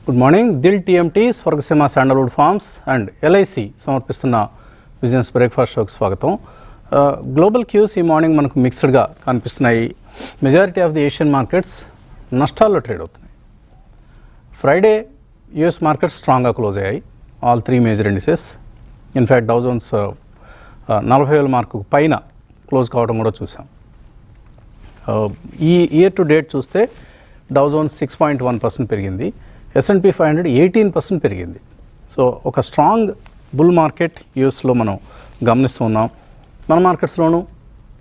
Good morning. Dil TMT, Swargaseema sandalwood farms and LIC సమర్పిస్తున్న business breakfast షోకి స్వాగతం. గ్లోబల్ క్యూస్ ఈ మార్నింగ్ మనకు మిక్స్డ్గా కనిపిస్తున్నాయి. Majority of the Asian markets నష్టాల్లో ట్రేడ్ అవుతున్నాయి. ఫ్రైడే యుఎస్ మార్కెట్స్ స్ట్రాంగ్గా క్లోజ్ అయ్యాయి, all three major indices. In fact Dow Jones 40,000 mark పైన క్లోజ్ కావడం కూడా చూసాం. ఈ ఇయర్ టు డేట్ చూస్తే డౌ జోన్స్ 6.1% పెరిగింది, S&P 500 18% పెరిగింది. సో ఒక స్ట్రాంగ్ బుల్ మార్కెట్ యూఎస్లో మనం గమనిస్తూ ఉన్నాం. మన మార్కెట్స్లోనూ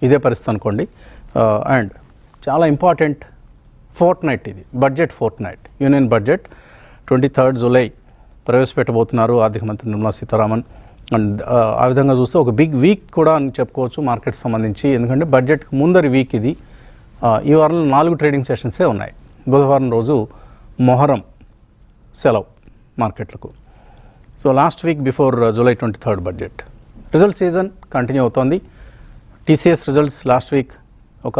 ఇదే పరిస్థితి అనుకోండి. అండ్ చాలా ఇంపార్టెంట్ ఫోర్ట్ నైట్ ఇది, budget fortnight. Union budget 23rd July ప్రవేశపెట్టబోతున్నారు ఆర్థిక మంత్రి నిర్మలా సీతారామన్. అండ్ ఆ విధంగా చూస్తే ఒక బిగ్ వీక్ కూడా అని చెప్పుకోవచ్చు మార్కెట్స్ సంబంధించి, ఎందుకంటే బడ్జెట్కి ముందరి వీక్ ఇది. ఈ వారంలో 4 ట్రేడింగ్ సెషన్సే ఉన్నాయి. బుధవారం రోజు మొహరం సెలవు మార్కెట్లకు. So last week before July 23rd budget. Result season continue అవుతోంది. టీసీఎస్ రిజల్ట్స్ లాస్ట్ వీక్ ఒక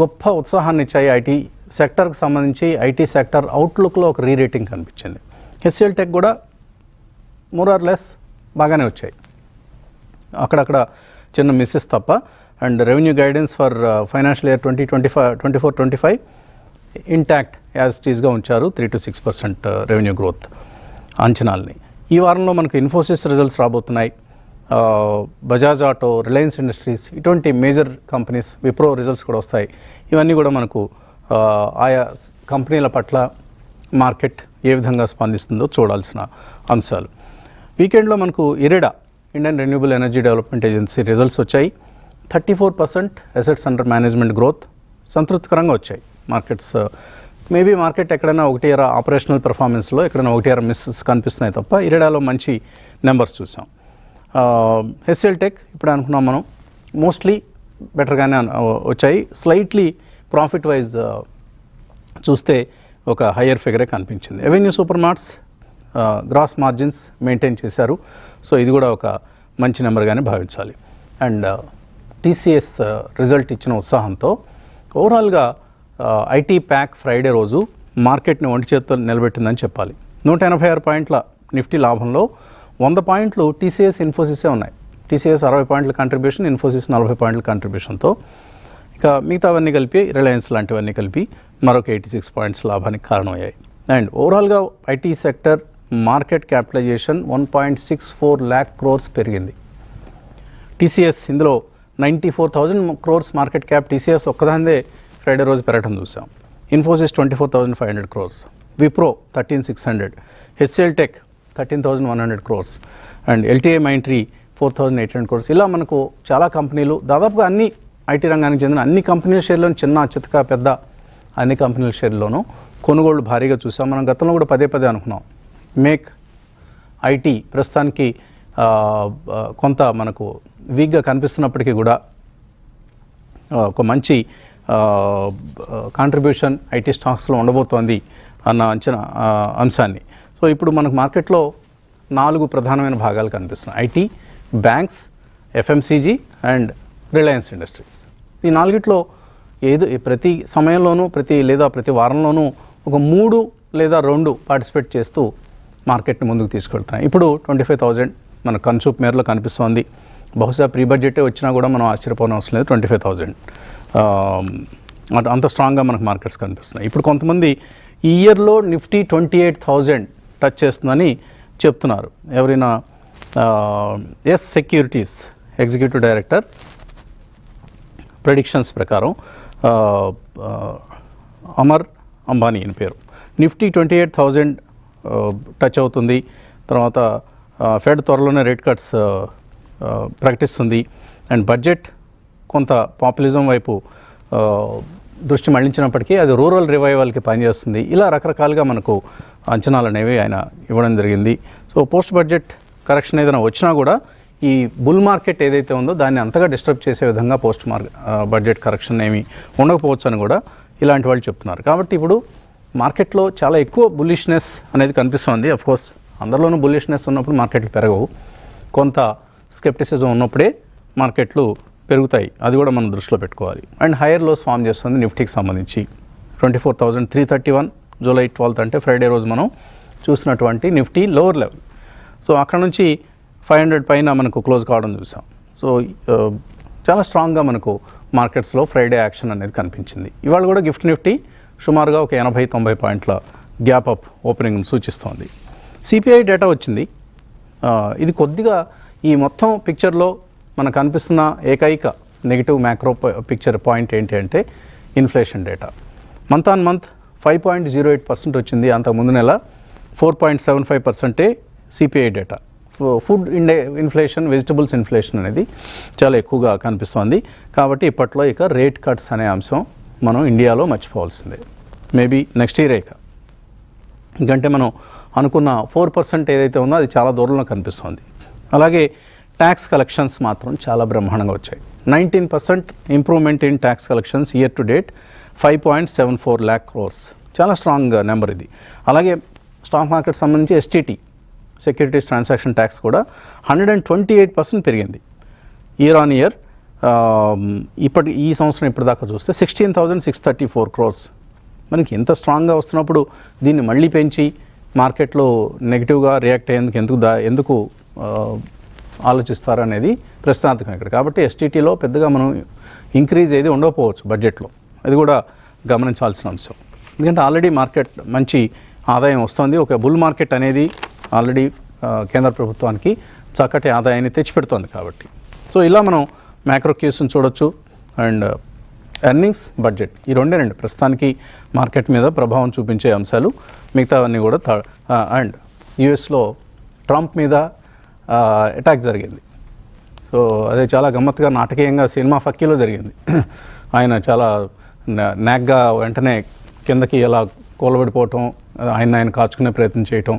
గొప్ప ఉత్సాహాన్ని ఇచ్చాయి. ఐటీ సెక్టర్కి సంబంధించి ఐటీ సెక్టర్ అవుట్లుక్లో ఒక రీరేటింగ్ కనిపించింది. హెచ్సిఎల్ టెక్ కూడా మోర్ ఆర్ లెస్ బాగానే వచ్చాయి, అక్కడక్కడ చిన్న మిస్సెస్ తప్ప. And revenue guidance for financial year 2024-25 intact as it ఈస్గా ఉంచారు. 3 to 6% రెవెన్యూ గ్రోత్ అంచనాల్ని. ఈ వారంలో మనకు ఇన్ఫోసిస్ రిజల్ట్స్ రాబోతున్నాయి. బజాజ్ ఆటో, రిలయన్స్ ఇండస్ట్రీస్, ఇటువంటి మేజర్ కంపెనీస్, విప్రో రిజల్ట్స్ కూడా వస్తాయి. ఇవన్నీ కూడా మనకు ఆయా కంపెనీల పట్ల మార్కెట్ ఏ విధంగా స్పందిస్తుందో చూడాల్సిన అంశాలు. వీకెండ్లో మనకు ఇరెడా, Indian renewable energy development agency results వచ్చాయి. 34% అసెట్స్ అండర్ మేనేజ్మెంట్ గ్రోత్ సంతృప్తికరంగా వచ్చాయి. మార్కెట్స్ మేబీ మార్కెట్ ఎక్కడైనా 1 ఆపరేషనల్ పెర్ఫార్మెన్స్లో ఎక్కడైనా 1 మిస్సెస్ కనిపిస్తున్నాయి తప్ప ఇరెడాలో మంచి నెంబర్స్ చూసాం. హెచ్సిఎల్ టెక్ ఇప్పుడు అనుకున్నాం మనం మోస్ట్లీ బెటర్గానే వచ్చాయి. స్లైట్లీ ప్రాఫిట్ వైజ్ చూస్తే ఒక హయ్యర్ ఫిగరే కనిపించింది. Avenue super marts gross margins maintain చేశారు. సో ఇది కూడా ఒక మంచి నెంబర్గానే భావించాలి. అండ్ టీసీఎస్ రిజల్ట్ ఇచ్చిన ఉత్సాహంతో ఓవరాల్గా ఐటీ ప్యాక్ ఫ్రైడే రోజు మార్కెట్ని ఒంటి చేత్తో నిలబెట్టిందని చెప్పాలి. 186 పాయింట్ల నిఫ్టీ లాభంలో 100 పాయింట్లు టీసీఎస్, ఇన్ఫోసిసే ఉన్నాయి. టీసీఎస్ 60 పాయింట్ల కంట్రిబ్యూషన్, ఇన్ఫోసిస్ 40 పాయింట్ల కంట్రిబ్యూషన్తో, ఇక మిగతావన్నీ కలిపి రిలయన్స్ లాంటివన్నీ కలిపి మరొక 86 పాయింట్స్ లాభానికి కారణమయ్యాయి. అండ్ ఓవరాల్గా IT sector market capitalization 1.64 lakh crores పెరిగింది. టీసీఎస్ ఇందులో 94,000 crores మార్కెట్ క్యాప్ టీసీఎస్ ఒక్కదాందే ఫ్రైడే రోజు పెరగడం చూసాం. Infosys 24,500 crores, Wipro 13,600, HCL tech 13,100 crores and LTI Mindtree 4,800 crores. ఇలా మనకు చాలా కంపెనీలు, దాదాపుగా అన్ని ఐటీ రంగానికి చెందిన అన్ని కంపెనీల షేర్లోనూ, చిన్న చితక పెద్ద అన్ని కంపెనీల షేర్లోనూ కొనుగోళ్లు భారీగా చూసాం. మనం గతంలో కూడా పదే అనుకున్నాం. మేక్ ఐటీ ప్రస్తుతానికి కొంత మనకు వీక్గా కనిపిస్తున్నప్పటికీ కూడా ఒక మంచి కాంట్రిబ్యూషన్ ఐటీ స్టాక్స్లో ఉండబోతోంది అన్న అంశాన్ని. సో ఇప్పుడు మనకు మార్కెట్లో 4 ప్రధానమైన భాగాలు కనిపిస్తున్నాయి: IT, banks, FMCG and Reliance industries. ఈ 4ట్లో ప్రతి సమయంలోనూ ప్రతి వారంలోనూ ఒక 3 లేదా 2 పార్టిసిపేట్ చేస్తూ మార్కెట్ని ముందుకు తీసుకెళ్తున్నాయి. ఇప్పుడు 25,000 మన కన్సూప్ మేరలో కనిపిస్తోంది. బహుశా ప్రీ బడ్జెటే వచ్చినా కూడా మనం ఆశ్చర్యపోవడం అవసరం లేదు. 25,000 అంత స్ట్రాంగ్గా మనకు మార్కెట్స్ కనిపిస్తున్నాయి. ఇప్పుడు కొంతమంది ఈ ఇయర్లో నిఫ్టీ 28,000 టచ్ చేస్తుందని చెప్తున్నారు. ఎవరైనా Yes Securities executive director predictions ప్రకారం అమర్ అంబానీ అని పేరు, నిఫ్టీ 28,000 టచ్ అవుతుంది. తర్వాత ఫెడ్ త్వరలోనే రేట్ కట్స్ ప్రకటిస్తుంది. అండ్ బడ్జెట్ కొంత పాపులిజం వైపు దృష్టి మళ్లించినప్పటికీ అది రూరల్ రివైవల్కి పనిచేస్తుంది. ఇలా రకరకాలుగా మనకు అంచనాలు అనేవి ఆయన ఇవ్వడం జరిగింది. సో పోస్ట్ బడ్జెట్ కరెక్షన్ ఏదైనా వచ్చినా కూడా ఈ బుల్ మార్కెట్ ఏదైతే ఉందో దాన్ని అంతగా డిస్టర్బ్ చేసే విధంగా బడ్జెట్ కరెక్షన్ ఏమి ఉండకపోవచ్చు అని కూడా ఇలాంటి వాళ్ళు చెప్తున్నారు. కాబట్టి ఇప్పుడు మార్కెట్లో చాలా ఎక్కువ బుల్లిష్నెస్ అనేది కనిపిస్తుంది. అఫ్కోర్స్ అందరిలోనూ బుల్లిష్నెస్ ఉన్నప్పుడు మార్కెట్లు పెరగవు. కొంత స్కెప్టిసిజం ఉన్నప్పుడే మార్కెట్లు పెరుగుతాయి. అది కూడా మనం దృష్టిలో పెట్టుకోవాలి. అండ్ హైయర్ లోస్ ఫామ్ చేస్తుంది నిఫ్టీకి సంబంధించి. 24,331 జూలై 12th అంటే ఫ్రైడే రోజు మనం చూసినటువంటి నిఫ్టీ లోవర్ లెవెల్. సో అక్కడ నుంచి 500 పైన మనకు క్లోజ్ కావడం చూసాం. సో చాలా స్ట్రాంగ్గా మనకు మార్కెట్స్లో ఫ్రైడే యాక్షన్ అనేది కనిపించింది. ఇవాళ కూడా గిఫ్ట్ నిఫ్టీ సుమారుగా ఒక 80-90 పాయింట్ల గ్యాప్ అప్ ఓపెనింగ్ సూచిస్తోంది. సిపిఐ డేటా వచ్చింది. ఇది కొద్దిగా ఈ మొత్తం పిక్చర్లో మనకు కనిపిస్తున్న ఏకైక నెగిటివ్ మ్యాక్రో పిక్చర్ పాయింట్ ఏంటి అంటే inflation data. Month on month 5.08% వచ్చింది. అంతకుముందు నెల 4.75% CPI data. Food inflation, vegetables inflation అనేది చాలా ఎక్కువగా కనిపిస్తోంది. కాబట్టి ఇప్పట్లో ఇక రేట్ కట్స్ అనే అంశం మనం ఇండియాలో మర్చిపోవాల్సిందే. మేబీ నెక్స్ట్ ఇయర్ ఇక, ఎందుకంటే మనం అనుకున్న 4% ఏదైతే ఉందో అది చాలా దూరంలో కనిపిస్తోంది. అలాగే ట్యాక్స్ కలెక్షన్స్ మాత్రం చాలా బ్రహ్మాండంగా వచ్చాయి. 19% improvement in tax collections year to date, 5.74 lakh crores. చాలా స్ట్రాంగ్ నెంబర్ ఇది. అలాగే స్టాక్ మార్కెట్ సంబంధించి ఎస్టీటీ, సెక్యూరిటీస్ ట్రాన్సాక్షన్ ట్యాక్స్ కూడా 128% పెరిగింది ఇయర్ ఆన్ ఇయర్. ఈ సంవత్సరం ఇప్పటిదాకా చూస్తే 16,634 crores. మనకి ఎంత స్ట్రాంగ్గా వస్తున్నప్పుడు దీన్ని మళ్ళీ పెంచి మార్కెట్లో నెగిటివ్గా రియాక్ట్ అయ్యేందుకు ఎందుకు ఆలోచిస్తారు అనేది ప్రశ్నార్థకం ఇక్కడ. కాబట్టి ఎస్టీటీలో పెద్దగా మనం ఇంక్రీజ్ ఏది ఉండకపోవచ్చు బడ్జెట్లో, అది కూడా గమనించాల్సిన అంశం. ఎందుకంటే ఆల్రెడీ మార్కెట్ మంచి ఆదాయం వస్తుంది. ఒక బుల్ మార్కెట్ అనేది ఆల్రెడీ కేంద్ర ప్రభుత్వానికి చక్కటి ఆదాయాన్ని తెచ్చిపెడుతోంది కాబట్టి. సో ఇలా మనం మ్యాక్రో క్యూస్ని చూడొచ్చు. అండ్ ఎర్నింగ్స్, బడ్జెట్, ఈ రెండేనండి ప్రస్తుతానికి మార్కెట్ మీద ప్రభావం చూపించే అంశాలు. మిగతావన్నీ కూడా అండ్ యుఎస్లో ట్రంప్ మీద అటాక్ జరిగింది. సో అదే చాలా గమ్మత్తుగా నాటకీయంగా సినిమా ఫక్కీలో జరిగింది. ఆయన చాలా నాగ్గా వెంటనే కిందకి ఎలా కూలబడిపోవటం, ఆయన కాచుకునే ప్రయత్నం చేయటం,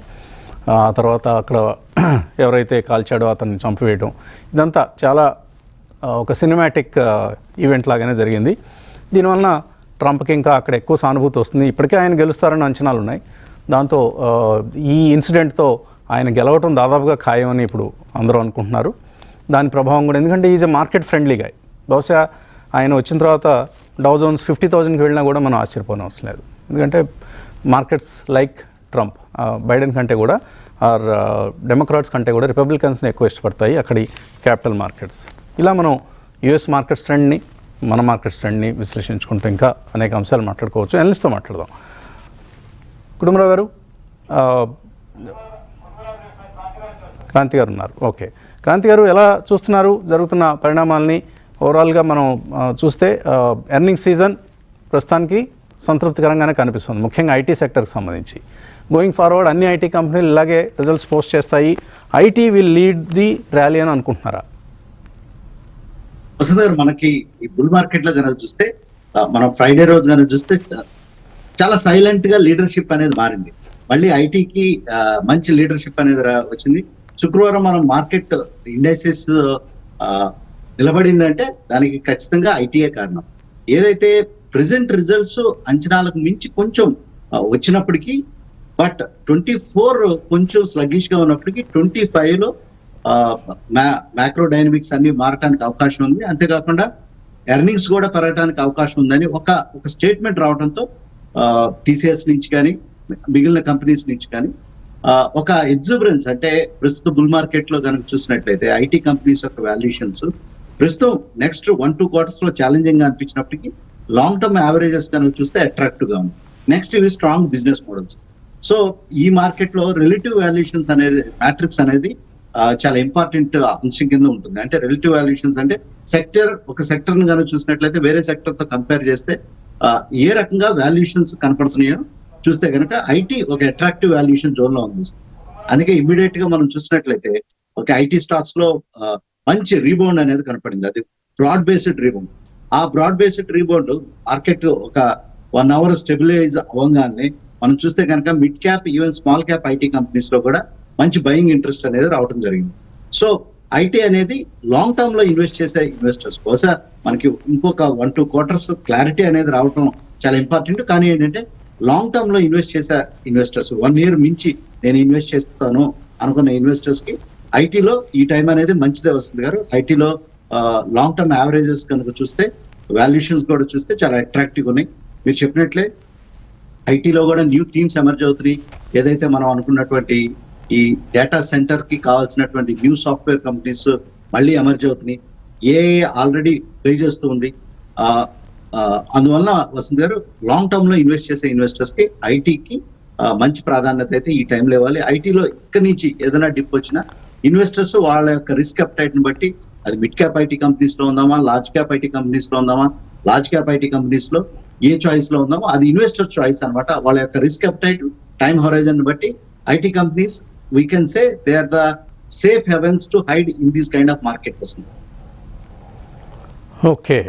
ఆ తర్వాత అక్కడ ఎవరైతే కాల్చాడో అతన్ని చంపివేయటం, ఇదంతా చాలా ఒక సినిమాటిక్ ఈవెంట్ లాగానే జరిగింది. దీనివలన ట్రంప్కి ఇంకా అక్కడ ఎక్కువ సానుభూతి వస్తుంది. ఇప్పటికే ఆయన గెలుస్తారని అంచనాలు ఉన్నాయి. దాంతో ఈ ఇన్సిడెంట్తో ఆయన గెలవటం దాదాపుగా ఖాయమని ఇప్పుడు అందరూ అనుకుంటున్నారు. దాని ప్రభావం కూడా, ఎందుకంటే is a market friendly guy. బహుశా ఆయన వచ్చిన తర్వాత డౌ జోన్స్ 50,000కి వెళ్ళినా కూడా మనం ఆశ్చర్యపోవడం అవసరం లేదు. ఎందుకంటే మార్కెట్స్ లైక్ ట్రంప్, బైడెన్ కంటే కూడా ఆర్ డెమోక్రాట్స్ కంటే కూడా రిపబ్లికన్స్ని ఎక్కువ ఇష్టపడతాయి అక్కడి క్యాపిటల్ మార్కెట్స్. ఇలా మనం యుఎస్ మార్కెట్స్ ట్రెండ్ని, మన మార్కెట్స్ ట్రెండ్ని విశ్లేషించుకుంటూ ఇంకా అనేక అంశాలు మాట్లాడుకోవచ్చు. ఎనలిస్ట్తో మాట్లాడదాం. కుటుంబరావు గారు, క్రాంతి గారు ఉన్నారు. ఓకే, క్రాంతి గారు ఎలా చూస్తున్నారు జరుగుతున్న పరిణామాలని? ఓవరాల్గా మనం చూస్తే ఎర్నింగ్ సీజన్ ప్రస్తుతానికి సంతృప్తికరంగానే కనిపిస్తుంది, ముఖ్యంగా ఐటీ సెక్టర్కి సంబంధించి. గోయింగ్ ఫార్వర్డ్ అన్ని ఐటీ కంపెనీలు ఇలాగే రిజల్ట్స్ పోస్ట్ చేస్తాయి. IT will lead the rally అని అనుకుంటున్నారా? వసంత్ గారు, మనకి ఈ బుల్ మార్కెట్ లో కనుక చూస్తే, మనం ఫ్రైడే రోజు కనుక చూస్తే చాలా సైలెంట్ గా లీడర్షిప్ అనేది మారింది. మళ్ళీ ఐటీకి మంచి లీడర్షిప్ అనేది వచ్చింది. శుక్రవారం మనం మార్కెట్ ఇండెక్సెస్ నిలబడిందంటే దానికి ఖచ్చితంగా ఐటీఏ కారణం. ఏదైతే ప్రెసెంట్ రిజల్ట్స్ అంచనాలకు మించి కొంచెం వచ్చినప్పటికీ, బట్ 24 కొంచెం స్లగ్గిష్ గా ఉన్నప్పటికీ 25లో మ్యాక్రో డైనమిక్స్ అన్ని మారటానికి అవకాశం ఉంది. అంతేకాకుండా ఎర్నింగ్స్ కూడా పెరగడానికి అవకాశం ఉందని ఒక స్టేట్మెంట్ రావడంతో టీసీఎస్ నుంచి కానీ మిగిలిన కంపెనీస్ నుంచి కానీ ఒక ఎగ్జూబరెన్స్, అంటే ప్రస్తుత బుల్ మార్కెట్ లో కనుక చూసినట్లయితే ఐటీ కంపెనీస్ యొక్క వాల్యుయేషన్స్ ప్రస్తుతం నెక్స్ట్ 1-2 quarters లో ఛాలెంజింగ్ గా అనిపించినప్పటికీ లాంగ్ టర్మ్ యావరేజెస్ కనుక చూస్తే అట్రాక్టివ్ గా ఉంది. నెక్స్ట్ ఇవి స్ట్రాంగ్ బిజినెస్ మోడల్స్. సో ఈ మార్కెట్ లో రిలేటివ్ వాల్యుయేషన్స్ అనేది, మ్యాట్రిక్స్ అనేది చాలా ఇంపార్టెంట్ అంశం కింద ఉంటుంది. అంటే రిలేటివ్ వాల్యుయేషన్స్ అంటే ఒక సెక్టర్ ని కనుక చూసినట్లయితే వేరే సెక్టర్ తో కంపేర్ చేస్తే ఏ రకంగా వాల్యుయేషన్స్ కనపడుతున్నాయో చూస్తే కనుక ఐటీ ఒక అట్రాక్టివ్ వాల్యుయేషన్ జోన్ లో ఉంది. అందుకే ఇమీడియట్ గా మనం చూసినట్లయితే ఒక ఐటీ స్టాక్స్ లో మంచి రీబౌండ్ అనేది కనపడింది. అది బ్రాడ్ బేస్డ్ రీబౌండ్. ఆ బ్రాడ్ బేస్డ్ రీబౌండ్ మార్కెట్ ఒక 1 hour స్టెబిలైజ్ అవ్వగానే మనం చూస్తే కనుక mid cap, even small cap IT companies లో కూడా మంచి బయింగ్ ఇంట్రెస్ట్ అనేది రావడం జరిగింది. సో ఐటీ అనేది లాంగ్ టర్మ్ లో ఇన్వెస్ట్ చేసే ఇన్వెస్టర్స్ బహుశా మనకి ఇంకొక 1-2 quarters క్లారిటీ అనేది రావడం చాలా ఇంపార్టెంట్. కానీ ఏంటంటే లాంగ్ టర్మ్ లో ఇన్వెస్ట్ చేసే ఇన్వెస్టర్స్, 1 year మించి నేను ఇన్వెస్ట్ చేస్తాను అనుకున్న ఇన్వెస్టర్స్ కి ఐటీలో ఈ టైం అనేది మంచిదే వస్తుంది గారు. ఐటీలో లాంగ్ టర్మ్ యావరేజెస్ కనుక చూస్తే, వాల్యుయేషన్స్ కూడా చూస్తే చాలా అట్రాక్టివ్ ఉన్నాయి. మీరు చెప్పినట్లే ఐటీలో కూడా న్యూ థీమ్స్ ఎమర్జ్ అవుతున్నాయి. ఏదైతే మనం అనుకున్నటువంటి ఈ డేటా సెంటర్ కి కావాల్సినటువంటి న్యూ సాఫ్ట్వేర్ కంపెనీస్ మళ్ళీ ఎమర్జ్ అవుతున్నాయి. ఆల్రెడీ ప్లే చేస్తూ ఉంది. అందువల్ల వసంత్ గారు లాంగ్ టర్మ్ లో ఇన్వెస్ట్ చేసే ఇన్వెస్టర్స్ కి ఐటీకి మంచి ప్రాధాన్యత అయితే ఈ టైంలో ఇవ్వాలి. ఐటీలో ఇక్కడి నుంచి ఏదైనా డిప్ వచ్చినా ఇన్వెస్టర్స్ వాళ్ళ యొక్క రిస్క్ అప్టైట్ ని బట్టి అది మిడ్ క్యాప్ ఐటీ కంపెనీస్ లో ఉందామా, లార్జ్ క్యాప్ ఐటీ కంపెనీస్ లో ఉందామా, లార్జ్ క్యాప్ ఐటీ కంపెనీస్ లో ఏ చాయిస్ లో ఉందామో అది ఇన్వెస్టర్ చాయిస్ అన్నమాట. వాళ్ళ యొక్క రిస్క్ అప్టైట్, టైం హొరైజన్ బట్టి IT companies we can say they are the safe havens to hide in this kind of market వస్తుంది. ఓకే,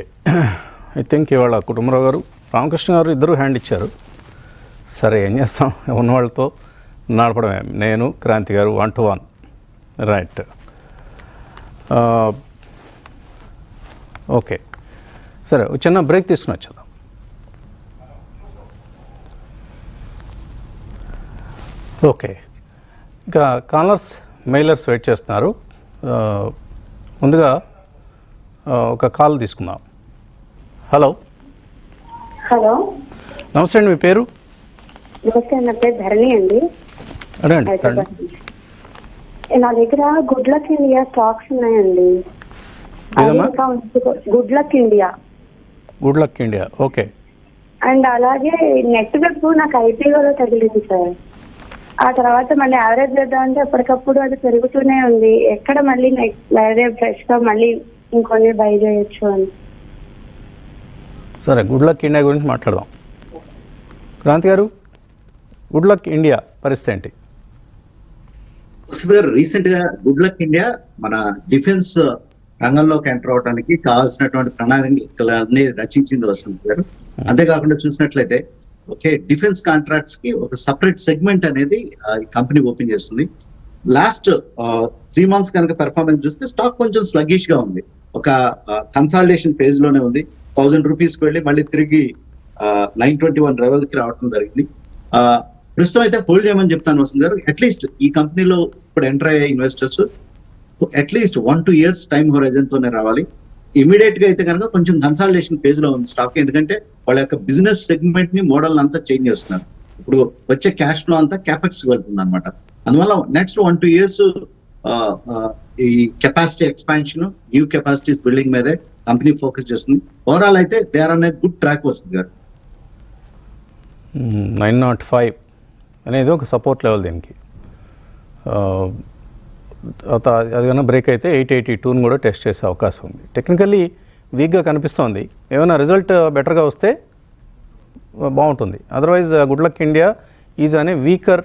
ఐ థింక్ ఇవాళ కుటుంబరావు గారు, రామకృష్ణ గారు ఇద్దరు హ్యాండ్ ఇచ్చారు. సరే, ఏం చేస్తాం, ఉన్న వాళ్ళతో నడపడమే. నేను, క్రాంతి గారు 1-to-1. రైట్. ఓకే, సరే, చిన్న బ్రేక్ తీసుకుని వచ్చేద్దాం. ఓకే, ఇక కాలర్స్, మెయిలర్స్ వెయిట్ చేస్తున్నారు. ముందుగా ఒక కాల్ తీసుకుందాం. హలో. హలో, నమస్తే అండి, మీ పేరు? నమస్తే, నా పేరు ధరణి అండి. అదేండి, హైదరాబాద్. నా దగ్గర గుడ్ లక్ ఇండియా స్టాక్స్ ఉన్నాయండి. ఏదమ్మా? Good luck India. Good luck India, okay. And అలాగే నెట్వర్క్ నాకు ఐపీఓలో తగిలింది సార్. ఆ తర్వాత మళ్ళీ యావరేజ్ చేద్దామంటే ఎప్పటికప్పుడు అది పెరుగుతూనే ఉంది. ఎక్కడ మళ్ళీ వేరే ఫ్రెష్ గా మళ్ళీ ఇంకొన్ని బై చేయొచ్చు అని. సరే, గుడ్ లక్ ఇండియా గురించి మాట్లాడదాం. క్రాంతి గారు, గుడ్ లక్ ఇండియా పరిస్థితి ఏంటి? వసంత్ గారు, రీసెంట్ గా గుడ్ లక్ ఇండియా మన డిఫెన్స్ రంగంలోకి ఎంటర్ అవడానికి కావాల్సినటువంటి ప్రణాళికలన్నీ రచించింది వసంత్ గారు. అంతేకాకుండా చూసినట్లయితే ఓకే, డిఫెన్స్ కాంట్రాక్ట్స్ కి ఒక సపరేట్ సెగ్మెంట్ అనేది ఈ కంపెనీ ఓపెన్ చేస్తుంది. లాస్ట్ 3 months కనుక పెర్ఫార్మెన్స్ చూస్తే స్టాక్ కొంచెం స్లగ్గిష్ గా ఉంది. ఒక కన్సాలిడేషన్ ఫేజ్ లోనే ఉంది. 1000 రూపీస్ కి వెళ్ళి మళ్ళీ తిరిగి 921 లెవెల్ కి రావడం జరిగింది. ప్రస్తుతం అయితే హోల్డ్ చేయమని చెప్తాను వసంత్ గారు. అట్లీస్ట్ ఈ కంపెనీలో ఇప్పుడు ఎంటర్ అయ్యే investors at least 1-2 years time horizon తోనే రావాలి. ఇమీడియట్ గా అయితే కనుక కొంచెం కన్సాలిడేషన్ ఫేజ్ లో ఉంది స్టాక్. ఎందుకంటే వాళ్ళ యొక్క బిజినెస్ సెగ్మెంట్ ని, మోడల్ అంతా చేంజ్ చేస్తున్నారు. ఇప్పుడు వచ్చే క్యాష్ ఫ్లో అంతా క్యాపెక్స్ వెళ్తుంది అనమాట. అందువల్ల నెక్స్ట్ 1-2 years ఈ capacity expansion, new capacities building మీదే కంపెనీ ఫోకస్ చేస్తుంది. ఓవరాల్ అయితే దే ఆర్ అనే గుడ్ ట్రాక్ వస్తుంది గారు. 905 అనేది ఒక సపోర్ట్ లెవెల్ దీనికి. అది కన్నా బ్రేక్ అయితే 882ని కూడా టెస్ట్ చేసే అవకాశం ఉంది. టెక్నికల్లీ వీక్గా కనిపిస్తోంది. ఏమైనా రిజల్ట్ బెటర్గా వస్తే బాగుంటుంది. Otherwise good luck India is అనే వీకర్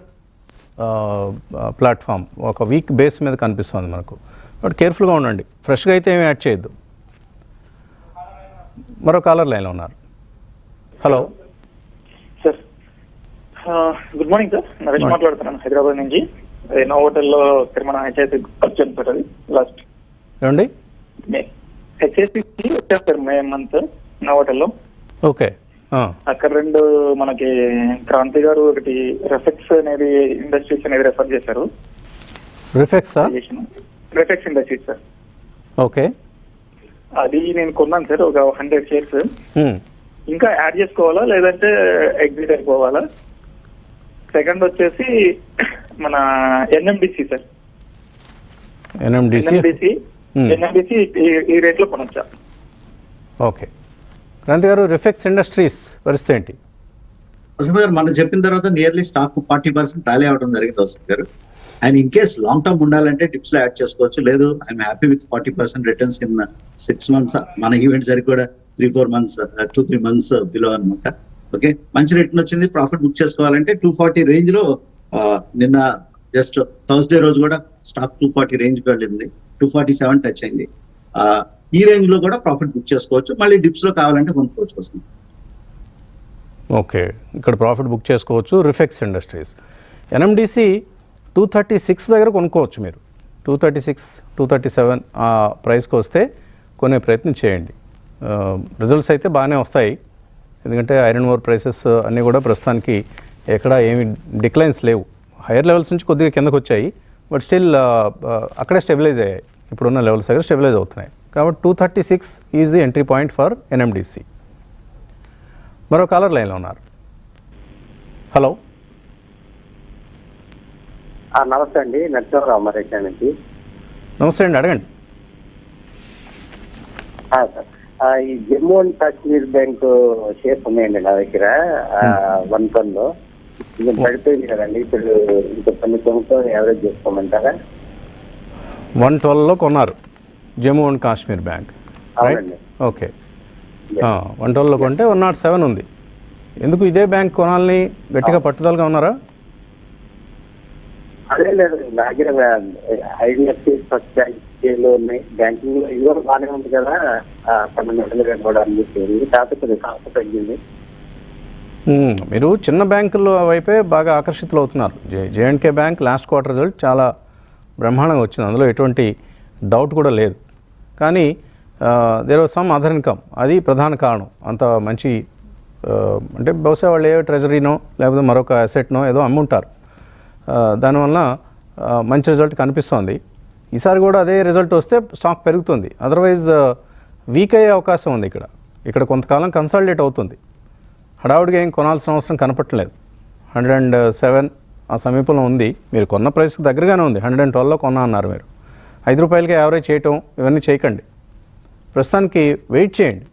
ప్లాట్ఫామ్, ఒక వీక్ బేస్ మీద కనిపిస్తుంది మనకు. బట్ కేర్ఫుల్గా ఉండండి. ఫ్రెష్గా అయితే ఏమి యాడ్ చేయొద్దు. మరో కాలర్ లైన్లో ఉన్నారు. Hello sir, good morning sir. Naresh మాట్లాడుతున్నాను హైదరాబాద్ నుంచి. నా హోటల్లో మన హెచ్ఐసి వచ్చాను సార్. అది లాస్ట్ ఏమండి, హెచ్ఐసికి వచ్చాను సార్ మే మంత్ నా హోటల్లో. ఓకే, అక్కడ 2 మనకి క్రాంతి గారు ఒకటి రెఫెక్స్ అనేది ఇండస్ట్రీస్ అనేది రెఫర్ చేశారు. రిఫెక్సా? రెఫెక్స్ ఇండస్ట్రీస్ సార్. ఓకే, అది నేను కొన్నాను సార్, ఒక 100 shares. ఇంకా యాడ్ చేసుకోవాలా లేదంటే ఎగ్జిట్ అయిపోవాలా? సెకండ్ వచ్చేసి మన ఎన్ఎండిసి సార్. ఎన్ఎండిసి ఈ రేట్లో కొనొచ్చా? ఓకే, క్రాంతి గారు, రిఫెక్స్ ఇండస్ట్రీస్ పరిస్థితి ఏంటి? వసంత్ గారు, మనం చెప్పిన తర్వాత నియర్లీ స్టాక్ 40% ర్యాలీ అవడం జరిగింది వసంత్ గారు. And in case long term ఉండాలంటే టిప్స్ లో యాడ్ చేసుకోవచ్చు. లేదు, I'm happy with 40% returns in 6 months. మన ఈవెంట్ సరికి కూడా 3-4 months, 2-3 months బిలో అనమాట. ఓకే, మంచి రిటర్న్ వచ్చింది. ప్రాఫిట్ బుక్ చేసుకోవాలంటే 240 రేంజ్ లో నిన్న జస్ట్ థర్స్డే రోజు కూడా స్టాక్ 240 రేంజ్ వెళ్ళింది. 247 టచ్ అయింది. ఈ రేంజ్ లో కూడా ప్రాఫిట్ బుక్ చేసుకోవచ్చు. మళ్ళీ డిప్స్ లో కావాలంటే కొనుక్కోవచ్చు వస్తుంది. ఓకే, ఇక్కడ ప్రాఫిట్ బుక్ చేసుకోవచ్చు. రిఫెక్స్ ఇండస్ట్రీస్, ఎన్ఎండిసి 236 దగ్గర కొనుక్కోవచ్చు మీరు. 236, 237 ఆ ప్రైస్కి వస్తే కొనే ప్రయత్నం చేయండి. రిజల్ట్స్ అయితే బాగానే వస్తాయి. ఎందుకంటే ఐరన్ ఓర్ ప్రైసెస్ అన్నీ కూడా ప్రస్తుతానికి ఎక్కడ ఏమి డిక్లైన్స్ లేవు. హైయర్ లెవెల్స్ నుంచి కొద్దిగా కిందకు వచ్చాయి, బట్ స్టిల్ అక్కడే స్టెబిలైజ్ అయ్యాయి. ఇప్పుడున్న లెవెల్స్ దగ్గర స్టెబిలైజ్ అవుతున్నాయి. కాబట్టి 236 is the entry point for NMDC. మరో కాలర్ లైన్లో ఉన్నారు. హలో నమస్తే అండి, నరసింహరావు అమరేశ్వర నుంచి. నమస్తే అండి, అడగండి. సార్, ఈ Jammu and Kashmir bank shares ఉన్నాయండి నా దగ్గర 110 లో. ఇది పడిపోయింది కదండి, ఇప్పుడు ఇంకో కొన్ని కొనుక్కొని యావరేజ్ చేసుకోమంటారా? 112లో కొన్నారు Jammu and Kashmir bank, right? అవునండి. ఓకే, 112లో కొంటే 107 ఉంది. ఎందుకు ఇదే బ్యాంక్ కొనాలని గట్టిగా పట్టుదలగా ఉన్నారా? అదే లేదు, నా దగ్గర ఐడిఎఫ్సి ఫస్ట్ బ్యాంక్ ఉన్నాయి, బ్యాంకింగ్ ఇది కూడా బాగానే ఉంది కదా, 12 కూడా అందించింది, కాకపోతే కాస్త తగ్గింది. మీరు చిన్న బ్యాంకుల వైపే బాగా ఆకర్షితులు అవుతున్నారు. J and K bank last quarter result చాలా బ్రహ్మాండంగా వచ్చింది, అందులో ఎటువంటి డౌట్ కూడా లేదు. కానీ there was some other income, అది ప్రధాన కారణం. అంత మంచి అంటే బహుశా వాళ్ళు ఏ ట్రెజరీనో లేకపోతే మరొక అసెట్నో ఏదో అమ్ముంటారు, దానివల్ల మంచి రిజల్ట్ కనిపిస్తోంది. ఈసారి కూడా అదే రిజల్ట్ వస్తే స్టాక్ పెరుగుతుంది, అదర్వైజ్ వీక్ అయ్యే అవకాశం ఉంది. ఇక్కడ కొంతకాలం కన్సాలిడేట్ అవుతుంది. హడావుడిగా ఏం కొనాల్సిన అవసరం కనపట్టలేదు. 107 ఆ సమీపంలో ఉంది. మీరు కొన్న ప్రైస్కి దగ్గరగానే ఉంది. 112లో కొన్నా అన్నారు మీరు. 5 రూపాయలకి యావరేజ్ చేయటం ఇవన్నీ చేయకండి. ప్రస్తుతానికి వెయిట్ చేయండి,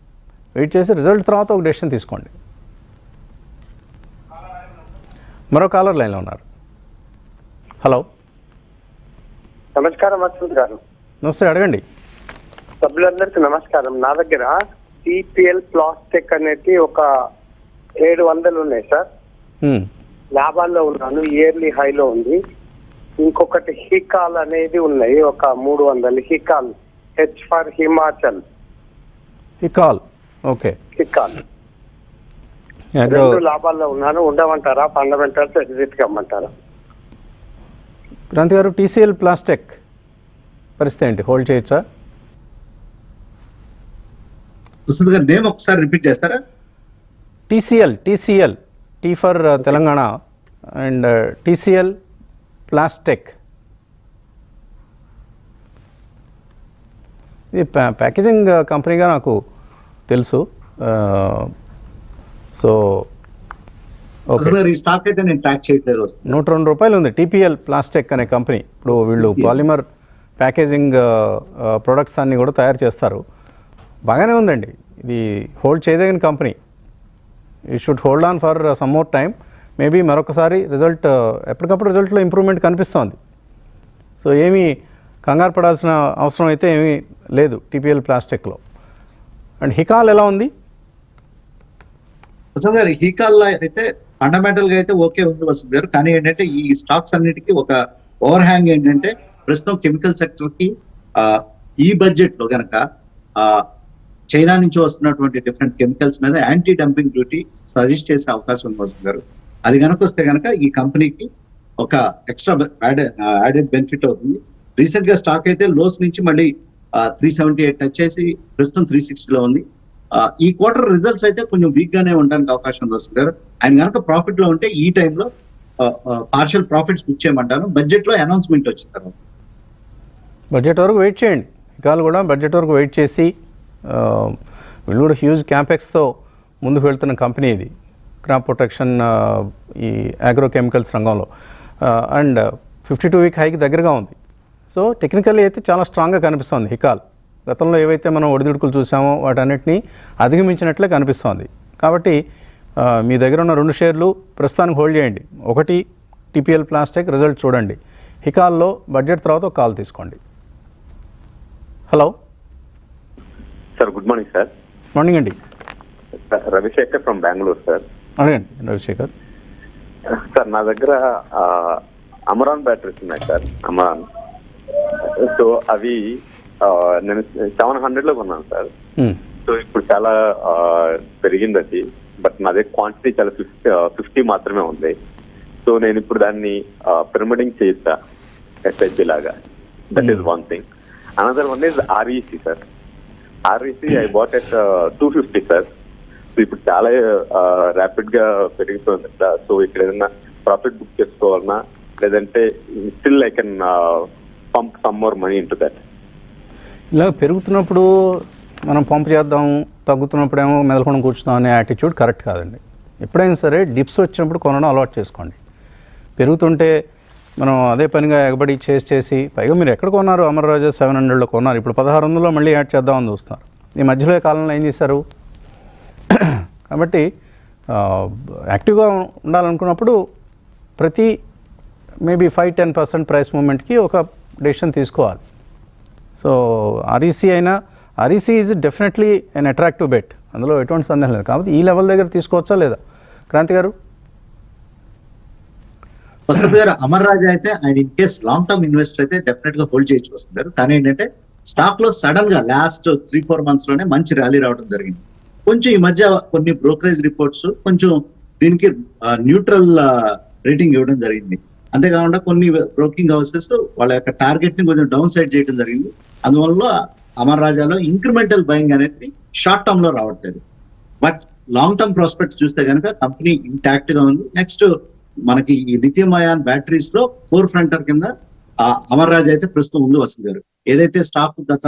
వెయిట్ చేసి రిజల్ట్ తర్వాత ఒక డెసిషన్ తీసుకోండి. మరో కాలర్ లైన్లో ఉన్నారు. హలో, నమస్కారం అశ్వత్ గారు. నమస్తే, అడగండి. సభ్యులందరికీ నమస్కారం. నా దగ్గర సిపిఎల్ ప్లాస్టిక్ అనేది ఒక 700 ఉన్నాయి సార్, లాభాల్లో ఉన్నాను, ఇయర్లీ హైలో ఉంది. ఇంకొకటి హికాల్ అనేది ఉన్నాయి ఒక 300. Hikal, H for Himachal. Hikal, okay. Hikal agro రెండు లాభాల్లో ఉన్నాను, ఉండమంటారా? ఫండమెంటల్స్ ఎగ్జిట్ కమ్మంటారా? క్రాంతి గారు, టీసీఎల్ ప్లాస్టిక్ పరిస్థితి ఏంటి? హోల్డ్ చేయొచ్చా? వసంత్ గారు నేమ్ ఒకసారి రిపీట్ చేస్తారా? TCL, tea for Telangana and TCL plastic. ఇది ప్యాకేజింగ్ కంపెనీగా నాకు తెలుసు. సో ఓకే, ఈ స్టాక్ అయితే నేను ట్రాక్ చేయట్లేదు. 102 రూపాయలు ఉంది టీపీఎల్ ప్లాస్టిక్ అనే కంపెనీ. ఇప్పుడు వీళ్ళు పాలిమర్ ప్యాకేజింగ్ ప్రొడక్ట్స్ అన్నీ కూడా తయారు చేస్తారు. బాగానే ఉందండి, ఇది హోల్డ్ చేయదగిన company. You should hold on for some more time. Maybe మరొకసారి రిజల్ట్ ఎప్పటికప్పుడు రిజల్ట్లో ఇంప్రూవ్మెంట్ కనిపిస్తోంది. సో ఏమీ కంగారు పడాల్సిన అవసరం అయితే ఏమీ లేదు టీపీఎల్ ప్లాస్టిక్లో. అండ్ హికాల్ ఎలా ఉంది? వసంత్ గారు, హికాల్లో అయితే ఫండమెంటల్ గా అయితే ఓకే ఉంది వసంత్ గారు. కానీ ఏంటంటే ఈ స్టాక్స్ అన్నిటికీ ఒక ఓవర్ హ్యాంగ్ ఏంటంటే ప్రస్తుతం కెమికల్ సెక్టర్ కి ఈ బడ్జెట్ లో గనక చైనా నుంచి వస్తున్నటువంటి డిఫరెంట్ కెమికల్స్ మీద యాంటీ డంపింగ్ డ్యూటీ సజెస్ట్ చేసే అవకాశం ఉంది వసంత్ గారు. అది కనుక వస్తే కనుక ఈ కంపెనీకి ఒక ఎక్స్ట్రా యాడెడ్ బెనిఫిట్ అవుతుంది. రీసెంట్ గా స్టాక్ అయితే లోస్ నుంచి మళ్ళీ 378 టచ్ చేసి ప్రస్తుతం 360లో ఉంది. ఈ క్వార్టర్ రిజల్ట్స్ అయితే కొంచెం వీక్ గానే ఉండడానికి అవకాశం వస్తుంది. ఆయన కనుక ప్రాఫిట్ లో ఉంటే ఈ టైంలో పార్షియల్ ప్రాఫిట్స్ బుక్ చేయమంటాను, బడ్జెట్ లో అనౌన్స్మెంట్ వచ్చిన తర్వాత. బడ్జెట్ వరకు వెయిట్ చేయండి. ఇకాలు కూడా బడ్జెట్ వరకు వెయిట్ చేసి, వీళ్ళు కూడా హ్యూజ్ క్యాంపెక్స్తో ముందుకు వెళ్తున్న కంపెనీ ఇది, క్రాప్ ప్రొటెక్షన్ ఈ అగ్రో కెమికల్స్ రంగంలో. అండ్ 52 వీక్ హైకి దగ్గరగా ఉంది. సో టెక్నికల్లీ అయితే చాలా స్ట్రాంగ్గా కనిపిస్తుంది హికాల్. గతంలో ఏవైతే మనం ఒడిదుడుకులు చూసామో వాటన్నిటినీ అధిగమించినట్లే కనిపిస్తోంది. కాబట్టి మీ దగ్గర ఉన్న 2 షేర్లు ప్రస్తుతానికి హోల్డ్ చేయండి. ఒకటి టీపీఎల్ ప్లాస్టిక్, రిజల్ట్ చూడండి. హికాల్లో బడ్జెట్ తర్వాత ఒక కాల్ తీసుకోండి. Hello sir, good morning sir. Morning అండి. Ravishekar from Bengaluru sir. అడగండి రవిశేఖర్. సార్, నా దగ్గర అమరాన్ బ్యాటరీస్ ఉన్నాయి సార్, అమరాన్. సో అవి నేను 700లో కొన్నాను సార్. సో ఇప్పుడు చాలా పెరిగింది అది, బట్ నా దగ్గర క్వాంటిటీ చాలా 50 మాత్రమే ఉంది. సో నేను ఇప్పుడు దాన్ని పిరమిడింగ్ చేస్తా ఎస్ఐపి లాగా. That is one thing. Another one is REC sir. REC I bought at 250 sir. So ఇప్పుడు చాలా ర్యాపిడ్ గా పెరుగుతుంది సార్. సో ఇక్కడ ఏదైనా ప్రాఫిట్ బుక్ చేసుకోవాలన్నా, లేదంటే still I can pump some more money into that. ఇలా పెరుగుతున్నప్పుడు మనం పంప్ చేద్దాం, తగ్గుతున్నప్పుడేమో మెదలకుండా కూర్చుదాం అనే యాటిట్యూడ్ కరెక్ట్ కాదండి. ఎప్పుడైనా సరే డిప్స్ వచ్చినప్పుడు కొనడం అలవాటు చేసుకోండి. పెరుగుతుంటే మనం అదే పనిగా ఎగబడి చేసి పైగా మీరు ఎక్కడ కొన్నారు? అమర్ రాజా 700లో కొన్నారు, ఇప్పుడు 1600లో మళ్ళీ యాడ్ చేద్దామని చూస్తున్నారు. ఈ మధ్యలో కాలంలో ఏం చేశారు? కాబట్టి యాక్టివ్గా ఉండాలనుకున్నప్పుడు ప్రతి మేబీ 5-10% ప్రైస్ మూమెంట్కి ఒక డెసిషన్ తీసుకోవాలి. So REC is definitely an attractive bet, అందులో ఎటువంటి సందేహం లేదు. కాబట్టి ఈ లెవెల్ దగ్గర తీసుకోవచ్చా లేదా? క్రాంతి గారు. వసంత్ గారు, అమర్ రాజా అయితే ఆయన in case long term investor అయితే డెఫినెట్ గా హోల్డ్ చేయొచ్చు వసంత్ గారు. కానీ ఏంటంటే స్టాక్ లో సడన్ గా లాస్ట్ 3-4 months లోనే మంచి ర్యాలీ రావడం జరిగింది. కొంచెం ఈ మధ్య కొన్ని బ్రోకరేజ్ రిపోర్ట్స్ కొంచెం దీనికి న్యూట్రల్ రేటింగ్ ఇవ్వడం జరిగింది. అంతేకాకుండా కొన్ని బ్రోకింగ్ హౌసెస్ వాళ్ళ యొక్క టార్గెట్ ని కొంచెం డౌన్ సైడ్ చేయడం జరిగింది. అందువల్ల అమర్ రాజాలో ఇంక్రిమెంటల్ బయింగ్ అనేది షార్ట్ టర్మ్ లో రావట్లేదు. బట్ లాంగ్ టర్మ్ ప్రాస్పెక్ట్స్ చూస్తే కనుక కంపెనీ ఇంటాక్ట్ గా ఉంది. నెక్స్ట్ మనకి ఈ లిథియం అయాన్ బ్యాటరీస్ లో 4 ఫ్రంటర్ కింద అమర్ రాజా అయితే ప్రస్తుతం ముందు వస్తుంది గారు. ఏదైతే స్టాక్ గత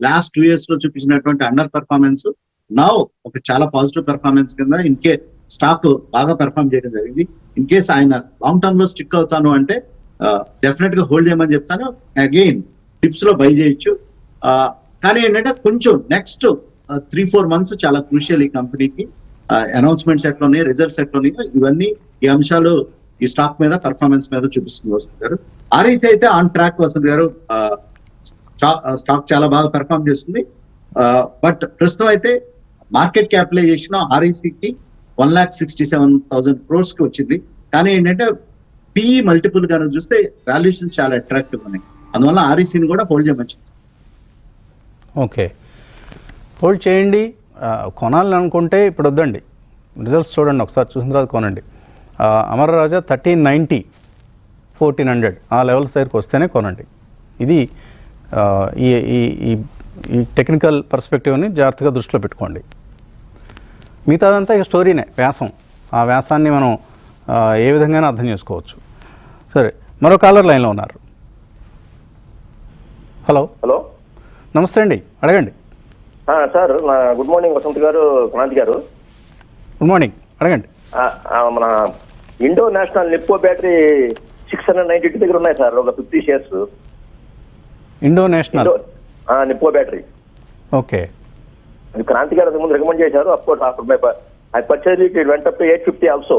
లాస్ట్ 2 years లో చూపించినటువంటి అండర్ పెర్ఫార్మెన్స్ నా ఒక చాలా పాజిటివ్ పెర్ఫార్మెన్స్ కింద ఇన్కే స్టాక్ బాగా పెర్ఫార్మ్ చేయడం జరిగింది. ఇన్ కేస్ ఆయన లాంగ్ టర్మ్ లో స్టిక్ అవుతాను అంటే డెఫినెట్ గా హోల్డ్ చేయమని చెప్తాను. అగైన్ టిప్స్ లో బై చేయొచ్చు. కానీ ఏంటంటే కొంచెం నెక్స్ట్ 3-4 months చాలా క్రూషియల్ ఈ కంపెనీకి. అనౌన్స్మెంట్స్ ఎట్లా ఉన్నాయి, రిజల్ట్స్ ఎట్లా ఉన్నాయి, ఇవన్నీ ఈ అంశాలు ఈ స్టాక్ మీద పెర్ఫార్మెన్స్ మీద చూపిస్తుంది వసంత్ గారు. ఆర్ఈసీ అయితే ఆన్ ట్రాక్ వసంత్ గారు, స్టాక్ చాలా బాగా పెర్ఫార్మ్ చేస్తుంది. బట్ ప్రస్తుతం అయితే మార్కెట్ క్యాపిటలైజేషన్ ఆర్ఈసీకి 1,67,000 crores కి వచ్చింది. కానీ ఏంటంటే పిఈ మల్టిపుల్ కనుక చూస్తే వాల్యుయేషన్ చాలా అట్రాక్టివ్ ఉన్నాయి. అందువల్ల ఆర్ఈసీని కూడా హోల్డ్ చేయమని. ఓకే, హోల్డ్ చేయండి. కొనాలని అనుకుంటే ఇప్పుడు వద్దండి, రిజల్ట్స్ చూడండి, ఒకసారి చూసిన తర్వాత కొనండి. అమర్ రాజా 1390, 1400 ఆ లెవెల్స్ దగ్గరికి వస్తేనే కొనండి. ఇది ఈ టెక్నికల్ పర్స్పెక్టివ్ని జాగ్రత్తగా దృష్టిలో పెట్టుకోండి. మిగతాదంతా ఇక స్టోరీనే, వ్యాసం. ఆ వ్యాసాన్ని మనం ఏ విధంగానే అర్థం చేసుకోవచ్చు. సరే, మరో కాలర్ లైన్లో ఉన్నారు. హలో. నమస్తే అండి, అడగండి. సార్, గుడ్ మార్నింగ్ వసంత్ గారు, క్రాంతి గారు. గుడ్ మార్నింగ్, అడగండి. మన ఇండో నేషనల్ నిప్పో బ్యాటరీ 692 దగ్గర ఉన్నాయి సార్, ఒక 50 shares. Indo National Nippo battery. Okay, Kranti గారు ముందు రికమెండ్ చేశారు. Of course after I purchase it went up to 850 also.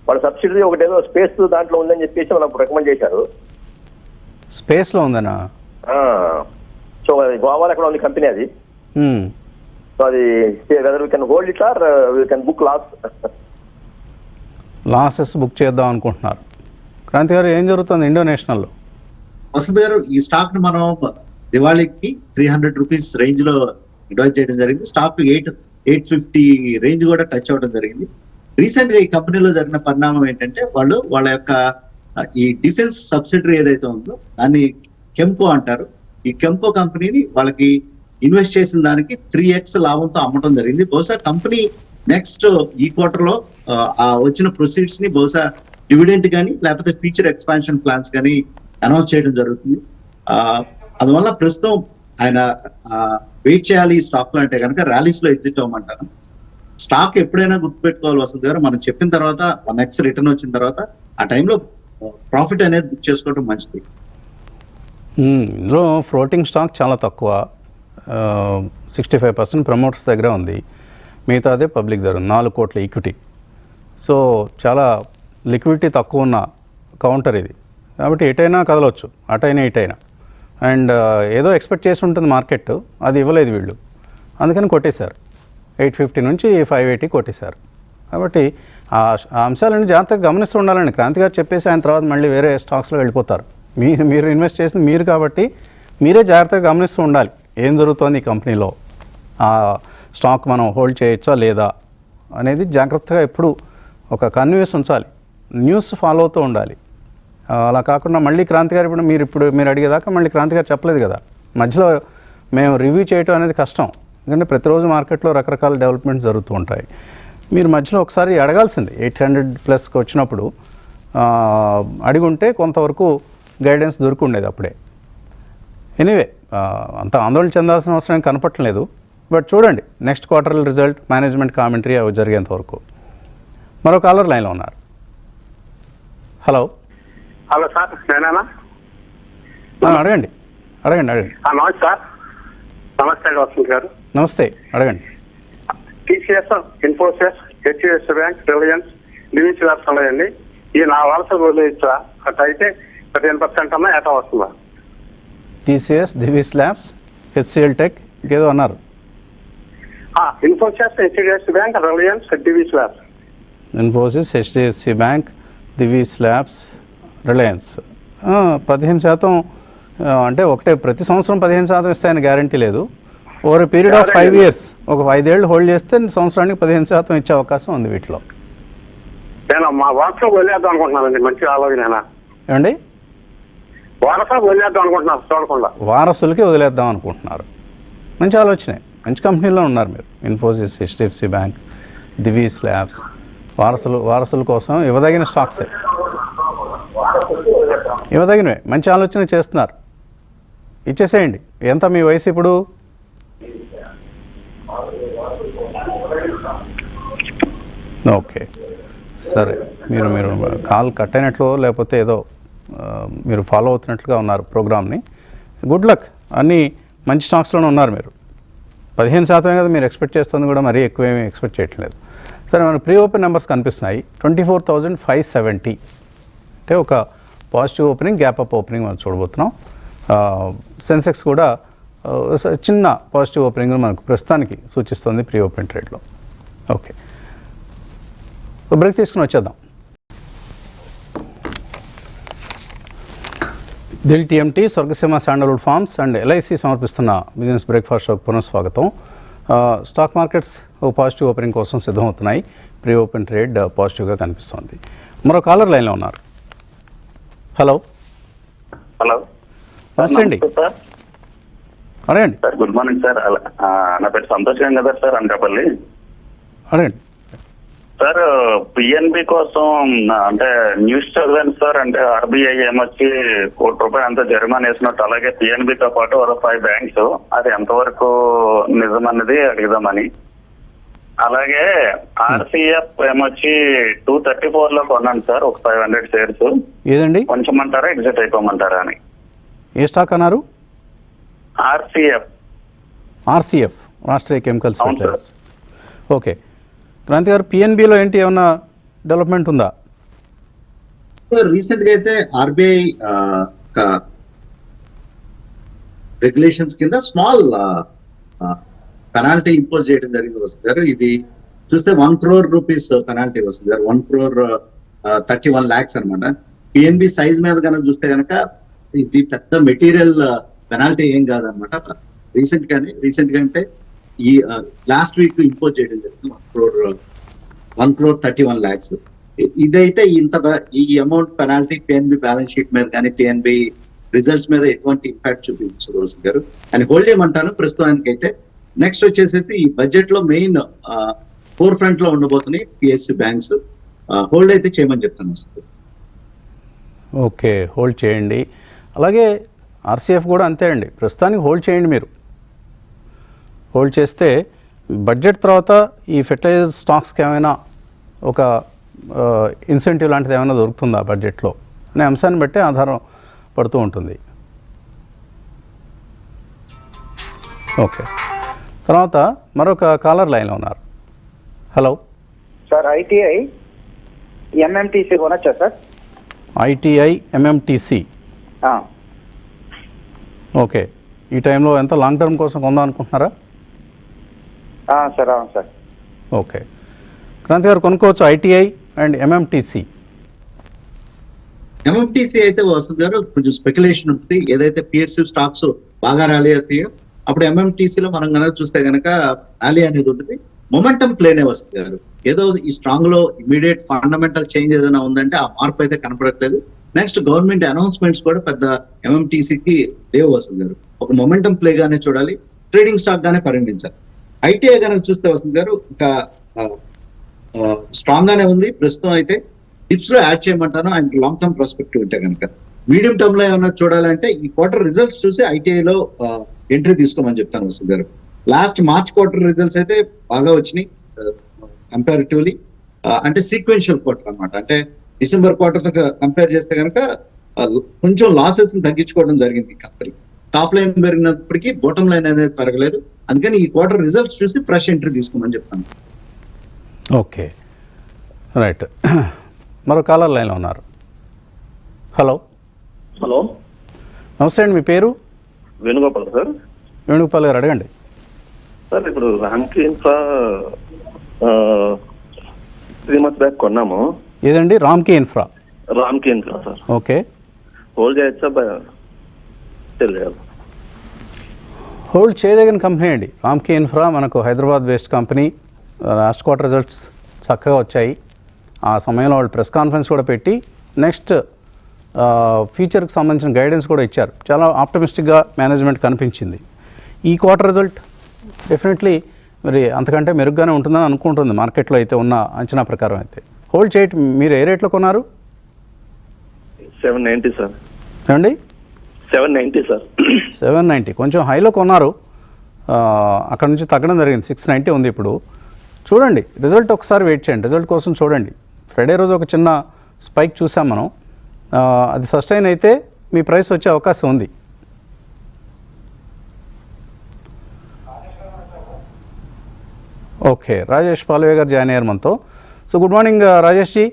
వాళ్ళ సబ్సిడరీ ఒకటేదో స్పేస్ దాంట్లో ఉందని చెప్పేసి మనకు రికమెండ్ చేశారు. స్పేస్లో ఉందనా? సో అది గోవాలో ఎక్కడ ఉంది కంపెనీ అది. సో అది whether we can hold it or we can book losses book చేద్దాం అనుకుంటున్నారు. క్రాంతి గారు, ఏం జరుగుతుంది ఇండో నేషనల్లో? వసంత్ గారు, ఈ స్టాక్ ని మనం దివాళీకి 300 rupees రేంజ్ లో ఇన్వెస్ట్ చేయడం జరిగింది. స్టాక్ 850 రేంజ్ కూడా టచ్ అవ్వడం జరిగింది. రీసెంట్ గా ఈ కంపెనీలో జరిగిన పరిణామం ఏంటంటే వాళ్ళ యొక్క ఈ డిఫెన్స్ సబ్సిడరీ ఏదైతే ఉందో దాన్ని కెంకో అంటారు. ఈ కెంకో కంపెనీని వాళ్ళకి ఇన్వెస్ట్ చేసిన దానికి 3x లాభంతో అమ్మటం జరిగింది. బహుశా కంపెనీ నెక్స్ట్ ఈ క్వార్టర్ లో వచ్చిన ప్రొసీడ్స్ ని బహుశా డివిడెంట్ కానీ లేకపోతే ఫ్యూచర్ ఎక్స్పాన్షన్ ప్లాన్స్ కానీ అనౌన్స్ చేయడం జరుగుతుంది. అందువల్ల ప్రస్తుతం ఆయన వెయిట్ చేయాలి ఈ స్టాక్ లో అంటే కనుక ర్యాలీస్ లో ఎగ్జిట్ అవ్వమంటాను. స్టాక్ ఎప్పుడైనా గుర్తుపెట్టుకోవాలి వసంత్ గారు, మనం చెప్పిన తర్వాత 1x రిటర్న్ వచ్చిన తర్వాత ఆ టైంలో ప్రాఫిట్ అనేది బుక్ చేసుకోవడం మంచిది. ఇందులో ఫ్లోటింగ్ స్టాక్ చాలా తక్కువ, 65% ప్రమోటర్స్ దగ్గర ఉంది. మిగతాదే పబ్లిక్ దగ్గర 4 కోట్ల ఈక్విటీ. సో చాలా లిక్విడిటీ తక్కువ ఉన్న కౌంటర్ ఇది. కాబట్టి ఎటైనా కదలవచ్చు, అటైనా ఇటైనా. అండ్ ఏదో ఎక్స్పెక్ట్ చేసి ఉంటుంది మార్కెట్, అది ఇవ్వలేదు వీళ్ళు, అందుకని కొట్టేశారు. 850 నుంచి 580 కొట్టేశారు. కాబట్టి ఆ అంశాలను జాగ్రత్తగా గమనిస్తూ ఉండాలండి. క్రాంతి గారు చెప్పేసి ఆయన తర్వాత మళ్ళీ వేరే స్టాక్స్లో వెళ్ళిపోతారు. మీరు ఇన్వెస్ట్ చేసింది మీరు కాబట్టి మీరే జాగ్రత్తగా గమనిస్తూ ఉండాలి ఏం జరుగుతోంది ఈ కంపెనీలో, ఆ స్టాక్ మనం హోల్డ్ చేయొచ్చా లేదా అనేది జాగ్రత్తగా ఎప్పుడు ఒక కన్వ్యూస్ ఉంచాలి, న్యూస్ ఫాలో అవుతూ ఉండాలి. అలా కాకుండా మళ్ళీ క్రాంతి గారు ఇప్పుడు మీరు అడిగేదాకా మళ్ళీ క్రాంతి గారు చెప్పలేదు కదా, మధ్యలో మేము రివ్యూ చేయటం అనేది కష్టం. ఎందుకంటే ప్రతిరోజు మార్కెట్లో రకరకాల డెవలప్మెంట్స్ జరుగుతూ ఉంటాయి. మీరు మధ్యలో ఒకసారి అడగాల్సింది 800+ వచ్చినప్పుడు అడిగి ఉంటే కొంతవరకు గైడెన్స్ దొరుకుండేది అప్పుడే. ఎనీవే, అంత ఆందోళన చెందాల్సిన అవసరం కనపట్టలేదు. బట్ చూడండి next quarter result, management commentary అవి జరిగేంత వరకు. మరో కాలర్ లైన్లో ఉన్నారు. హలో. హలో సార్, నేనేనా? అడగండి అడగండి అడగండి. నమస్తే సార్. నమస్తే వసంత్ గారు. నమస్తే, అడగండి. TCS, Infosys, HDFC bank, Reliance, Divi's labs ఉన్నాయండి. ఈ నా వలస వదిలేచ్చా? అట్లా అయితే 15% అన్నా ఏటా వస్తుందా? TCS, Divi's labs, HCL tech, ఇంకేదో అన్నారు. Infosys, HDFC bank, Reliance, Divi's labs. Infosys, HDFC bank, Divi's labs, Reliance. 15% అంటే ఒకటే ప్రతి సంవత్సరం 15% ఇస్తాయని గ్యారంటీ లేదు. Over a period of 5 years, ఒక 5 ఏళ్ళు హోల్డ్ చేస్తే సంవత్సరానికి 15% ఇచ్చే అవకాశం ఉంది వీటిలో. నేను మా వారసులకు వదిలేద్దాం అనుకుంటున్నానండి. మంచి ఆలోచన. ఏమండి? వారసులకు వదిలేద్దాం అనుకుంటున్నాను చూడకుండా. వారసులకి వదిలేద్దాం అనుకుంటున్నారు. మంచి ఆలోచనే. మంచి కంపెనీలో ఉన్నారు మీరు. Infosys, HDFC bank, Divi's labs, వారసుల కోసం ఇవ్వదగిన స్టాక్సే, ఇవ్వదగినవే. మంచి ఆలోచన చేస్తున్నారు. ఇచ్చేసేయండి. ఎంత మీ వయసు ఇప్పుడు? ఓకే, సరే. మీరు కాల్ కట్ అయినట్లు లేకపోతే ఏదో మీరు ఫాలో అవుతున్నట్లుగా ఉన్నారు ప్రోగ్రామ్ని. Good luck. అన్నీ మంచి స్టాక్స్లోనే ఉన్నారు మీరు. 15% కదా మీరు ఎక్స్పెక్ట్ చేస్తుంది, కూడా మరీ ఎక్కువేమీ ఎక్స్పెక్ట్ చేయట్లేదు. సరే, మన ప్రీ ఓపెన్ నెంబర్స్ కనిపిస్తున్నాయి. 24,570 అంటే ఒక positive opening, gap up opening మనం చూడబోతున్నాం. సెన్సెక్స్ కూడా చిన్న పాజిటివ్ ఓపెనింగ్ మనకు ప్రస్తుతానికి సూచిస్తుంది ప్రీ ఓపెన్ ట్రేడ్లో. ఓకే, బ్రేక్ తీసుకుని వచ్చేద్దాం. Dil TMT, Swargaseema sandalwood farms and LIC సమర్పిస్తున్న బిజినెస్ బ్రేక్ఫాస్ట్ షోకి పునఃస్వాగతం. స్టాక్ మార్కెట్స్ ఒక పాజిటివ్ ఓపెనింగ్ కోసం సిద్ధమవుతున్నాయి. ప్రీ ఓపెన్ ట్రేడ్ పాజిటివ్గా కనిపిస్తుంది. మరో కాలర్ లైన్లో ఉన్నారు. హలో. హలో, నమస్తే అండి. అడగండి సార్. Good morning sir. నా పేరు సంతోషం కదా సార్, అనకాపల్లి. అడగండి సార్. పిఎన్బి కోసం అంటే న్యూస్ చదివాను సార్. అంటే ఆర్బీఐ ఏమొచ్చి ₹1 కోటి అంత జరిమానా వేసినట్టు, అలాగే పిఎన్బితో పాటు ఒక 5 బ్యాంక్స్, అది ఎంతవరకు నిజమన్నది అడుగుదామని. అలాగే ఆర్సీఎఫ్ ఏమొచ్చి 234 లో కొన్నాను సార్, ఒక 500 షేర్స్. ఏదండి? కొంచెమంటారా, ఎగ్జిట్ అయిపోమంటారా అని. ఏ స్టాక్ అన్నారు? ఆర్సీఎఫ్. ఆర్సీఎఫ్, రాష్ట్రీయ కెమికల్స్ అవును సార్. ఫెర్టిలైజర్స్. ఓకే, క్రాంతి గారు, పిఎన్బిలో ఏంటి, ఏమన్నా డెవలప్మెంట్ ఉందా? రీసెంట్ గా అయితే ఆర్బీఐ రెగ్యులేషన్స్ కింద స్మాల్ పెనాల్టీ ఇంపోజ్ చేయడం జరిగింది వస్తుంది గారు. ఇది చూస్తే 1 crore రూపీస్ పెనాల్టీ వస్తుంది గారు. 1,31 lakhs అనమాట. పిఎన్బి సైజ్ మీద కనుక చూస్తే కనుక ఇది పెద్ద మెటీరియల్ పెనాల్టీ ఏం కాదనమాట. రీసెంట్ గా అంటే ఈ లాస్ట్ వీక్ ఇంపోజ్ చేయడం జరిగింది 1,31 lakhs. ఇదైతే ఈ amount penalty PNB balance sheet మీద కానీ పిఎన్బి రిజల్ట్స్ మీద ఎటువంటి ఇంపాక్ట్ చూపించదు వస్తుంది గారు. అని హోల్డ్ చేయమంటాను ప్రస్తుతానికి అయితే. నెక్స్ట్ వచ్చేసేసి ఈ బడ్జెట్ లో మెయిన్ ఫోర్ ఫ్రంట్ లో ఉండబోతున్నాయి పిఎస్యు బ్యాంక్స్. హోల్డ్ అయితే చేయమని చెప్తాను వస్తుంది. ఓకే, హోల్డ్ చేయండి. అలాగే ఆర్సీఎఫ్ కూడా అంతే అండి, ప్రస్తుతానికి హోల్డ్ చేయండి. మీరు హోల్డ్ చేస్తే బడ్జెట్ తర్వాత ఈ ఫెర్టిలైజర్ స్టాక్స్కి ఏమైనా ఒక ఇన్సెంటివ్ లాంటిది ఏమైనా దొరుకుతుందా బడ్జెట్లో అనే అంశాన్ని బట్టి ఆధారం పడుతూ ఉంటుంది. ఓకే, తర్వాత మరొక కాలర్ లైన్లో ఉన్నారు. Hello sir. ఐటీఐ ఎంఎంటీసీ కొనొచ్చా సార్? ITI MMTC. ఓకే, ఈ టైంలో ఎంత లాంగ్ టర్మ్ కోసం కొందాం అనుకుంటున్నారా? సార్, అవును సార్. ఓకే, క్రాంతి గారు కొనుక్కోవచ్చు ఐటీఐ అండ్ ఎంఎంటీసీ. ఎంఎంటీసీ అయితే వస్తుంది గారు కొంచెం స్పెక్యులేషన్ ఉంటుంది. ఏదైతే పిఎస్యు స్టాక్స్ బాగా ర్యాలీ అవుతాయో అప్పుడు ఎంఎంటీసీలో మనం కనుక చూస్తే కనుక ర్యాలీ అనేది ఉంటుంది. మొమెంటం ప్లేనే వస్తుంది గారు. ఏదో ఈ స్ట్రాంగ్ లో ఇమీడియట్ ఫండమెంటల్ చేంజ్ ఏదైనా ఉందంటే ఆ మార్పు అయితే కనపడట్లేదు. నెక్స్ట్ గవర్నమెంట్ అనౌన్స్మెంట్స్ కూడా పెద్ద ఎంఎంటీసీకి లేవు వస్తుంది గారు. ఒక మొమెంటం ప్లే గానే చూడాలి, ట్రేడింగ్ స్టాక్ గానే పరిగణించాలి. ఐటీఐ కనుక చూస్తే వస్తుంది గారు ఇంకా స్ట్రాంగ్ గానే ఉంది ప్రస్తుతం. అయితే టిప్స్ లో యాడ్ చేయమంటాను అండ్ లాంగ్ టర్మ్ ప్రాస్పెక్టివ్ ఉంటే కనుక. మీడియం టర్మ్ లో ఏమన్నా చూడాలంటే ఈ క్వార్టర్ రిజల్ట్స్ చూసి ఐటీఐలో ఎంట్రీ తీసుకోమని చెప్తాను వస్తుంది గారు. లాస్ట్ మార్చ్ క్వార్టర్ రిజల్ట్స్ అయితే బాగా వచ్చినాయి కంపారిటివ్లీ. అంటే సీక్వెన్షియల్ క్వార్టర్ అనమాట. అంటే డిసెంబర్ క్వార్టర్ తో కంపేర్ చేస్తే కనుక కొంచెం లాసెస్ తగ్గించుకోవడం జరిగింది కంపెనీ. టాప్ లైన్ పెరిగినప్పటికీ బాటమ్ లైన్ అనేది పెరగలేదు. అందుకని ఈ క్వార్టర్ రిజల్ట్స్ చూసి ఫ్రెష్ ఎంట్రీ తీసుకోమని చెప్తాను. Okay, right. మరో కాలర్ లైన్లో ఉన్నారు. హలో. హలో, నమస్తే అండి, మీ పేరు? వేణుగోపాల్ సార్. వేణుగోపాల్ గారు అడగండి. సార్ ఇప్పుడు రామ్కి ఇన్ఫ్రా 3 months బ్యాక్ కొన్నాము. ఏదండి? రామ్కి ఇన్ఫ్రా సార్. ఓకే, హోల్డ్ చేయొచ్చా? తెలియదు. హోల్డ్ చేయదగిన కంపెనీ అండి రామ్కి ఇన్ఫ్రా. మనకు Hyderabad based company. Last quarter results చక్కగా వచ్చాయి. ఆ సమయంలో వాళ్ళు ప్రెస్ కాన్ఫరెన్స్ కూడా పెట్టి నెక్స్ట్ ఫ్యూచర్కి సంబంధించిన గైడెన్స్ కూడా ఇచ్చారు. చాలా ఆప్టమిస్టిక్గా మేనేజ్మెంట్ కనిపించింది. ఈ క్వార్టర్ రిజల్ట్ డెఫినెట్లీ మరి అంతకంటే మెరుగ్గానే ఉంటుందని అనుకుంటుంది మార్కెట్లో అయితే ఉన్న అంచనా ప్రకారం. అయితే హోల్డ్ చేయటం మీరు ఏ రేట్లో కొన్నారు? 790 సార్. ఏమండి? 790 సార్. 790 కొంచెం హైలో కొన్నారు. అక్కడ నుంచి తగ్గడం జరిగింది. 690 ఉంది ఇప్పుడు. చూడండి రిజల్ట్ ఒకసారి వెయిట్ చేయండి. రిజల్ట్ కోసం చూడండి. ఫ్రైడే రోజు ఒక చిన్న స్పైక్ చూసాం మనం. అది సస్టైన్ అయితే మీ ప్రైస్ వచ్చే అవకాశం ఉంది. ఓకే, రాజేష్ పాల్వే గారు జాయిన్ అయ్యారు మనతో. So good morning Rajesh ji.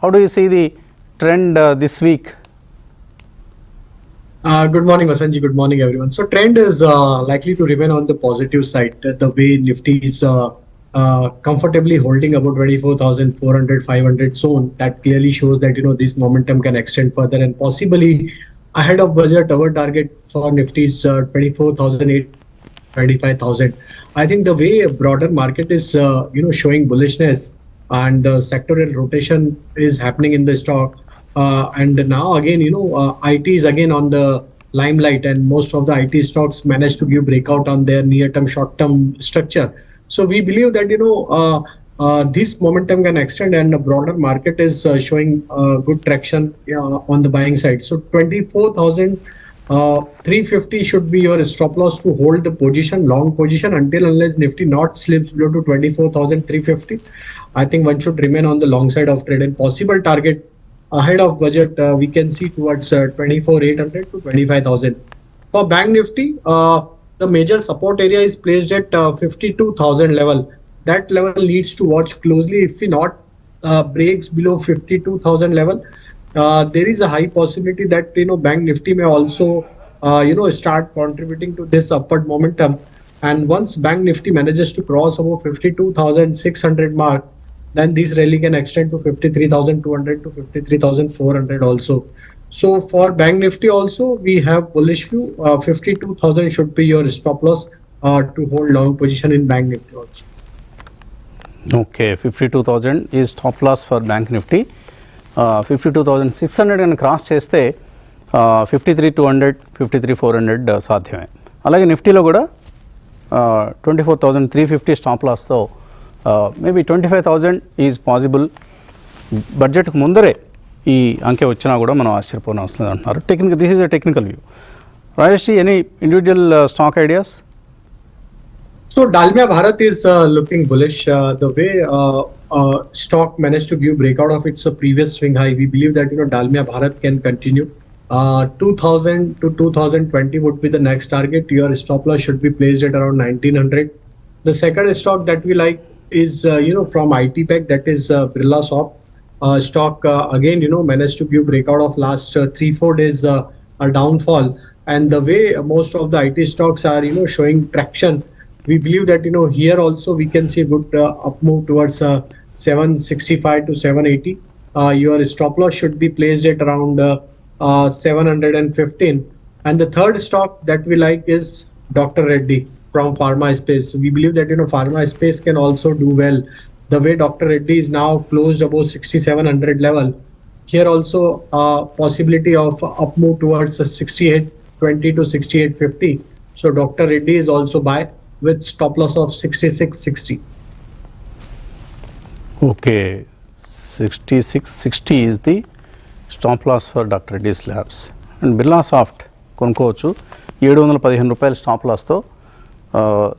How do you see the trend this week? Good morning, Vasanji. Good morning, everyone. So trend is likely to remain on the positive side. The way Nifty is comfortably holding about 24,400, 500 zone, that clearly shows that this momentum can extend further and possibly ahead of budget. Our target for Nifty is 24,800, 25,000. I think the way a broader market is showing bullishness and the sectoral rotation is happening in the stock. And now again, IT is again on the limelight, and most of the IT stocks managed to give breakout on their near-term, short-term structure. So we believe that this momentum can extend, and the broader market is showing good traction on the buying side. So 24,350 should be your stop loss to hold the position, long position, until unless Nifty not slips below to 24,350. I think one should remain on the long side of trade, and possible target ahead of budget we can see towards 24,800 to 25,000. For Bank Nifty, the major support area is placed at 52,000 level. That level needs to watch closely. If it not breaks below 52,000 level, there is a high possibility that Bank Nifty may also start contributing to this upward momentum. And once Bank Nifty manages to cross over 52,600 mark, then this rally can extend to 53,200 to 53,400 also. So for Bank Nifty also, we have bullish view. 52,000 should be your stop loss to hold long position in Bank Nifty also. Okay, 52,000 is top loss for bank Nifty. 52,600 అని cross చేస్తే 53,200, 53,400 సాధ్యమే. అలాగే నిఫ్టీలో కూడా 24,350 stop లాస్తో maybe 25,000 is possible. బడ్జెట్కి ముందరే ఈ అంకె వచ్చినా కూడా మనం ఆశ్చర్యపోయిన అవసరం అంటున్నారు. This is a technical view. Rajesh ji, any individual stock ideas? So Dalmia Bharat is looking bullish. The way stock managed to give breakout of its previous swing high, we believe that Dalmia Bharat can continue. 2,000 to 2,020 would be the next target. Your stop loss should be placed at around 1,900. The second stock that we like is from IT Pack, that is Birlasoft. Stock again managed to give breakout of last 3-4 days a downfall, and the way most of the IT stocks are showing traction, we believe that here also we can see a good up move towards 765 to 780. Your stop loss should be placed at around 715. And the third stock that we like is Dr. Reddy from Pharma Space. We believe that Pharma Space can also do well. The way Dr. Reddy is now closed above 6,700 level, here also possibility of up move towards 6820 to 6850. So Dr. Reddy is also buy with stop loss of 6660. Okay, 6660 is the stop loss for Dr. Reddy's Labs. And Birlasoft కొనుక్కోవచ్చు 715 రూపాయల stop లాస్తో,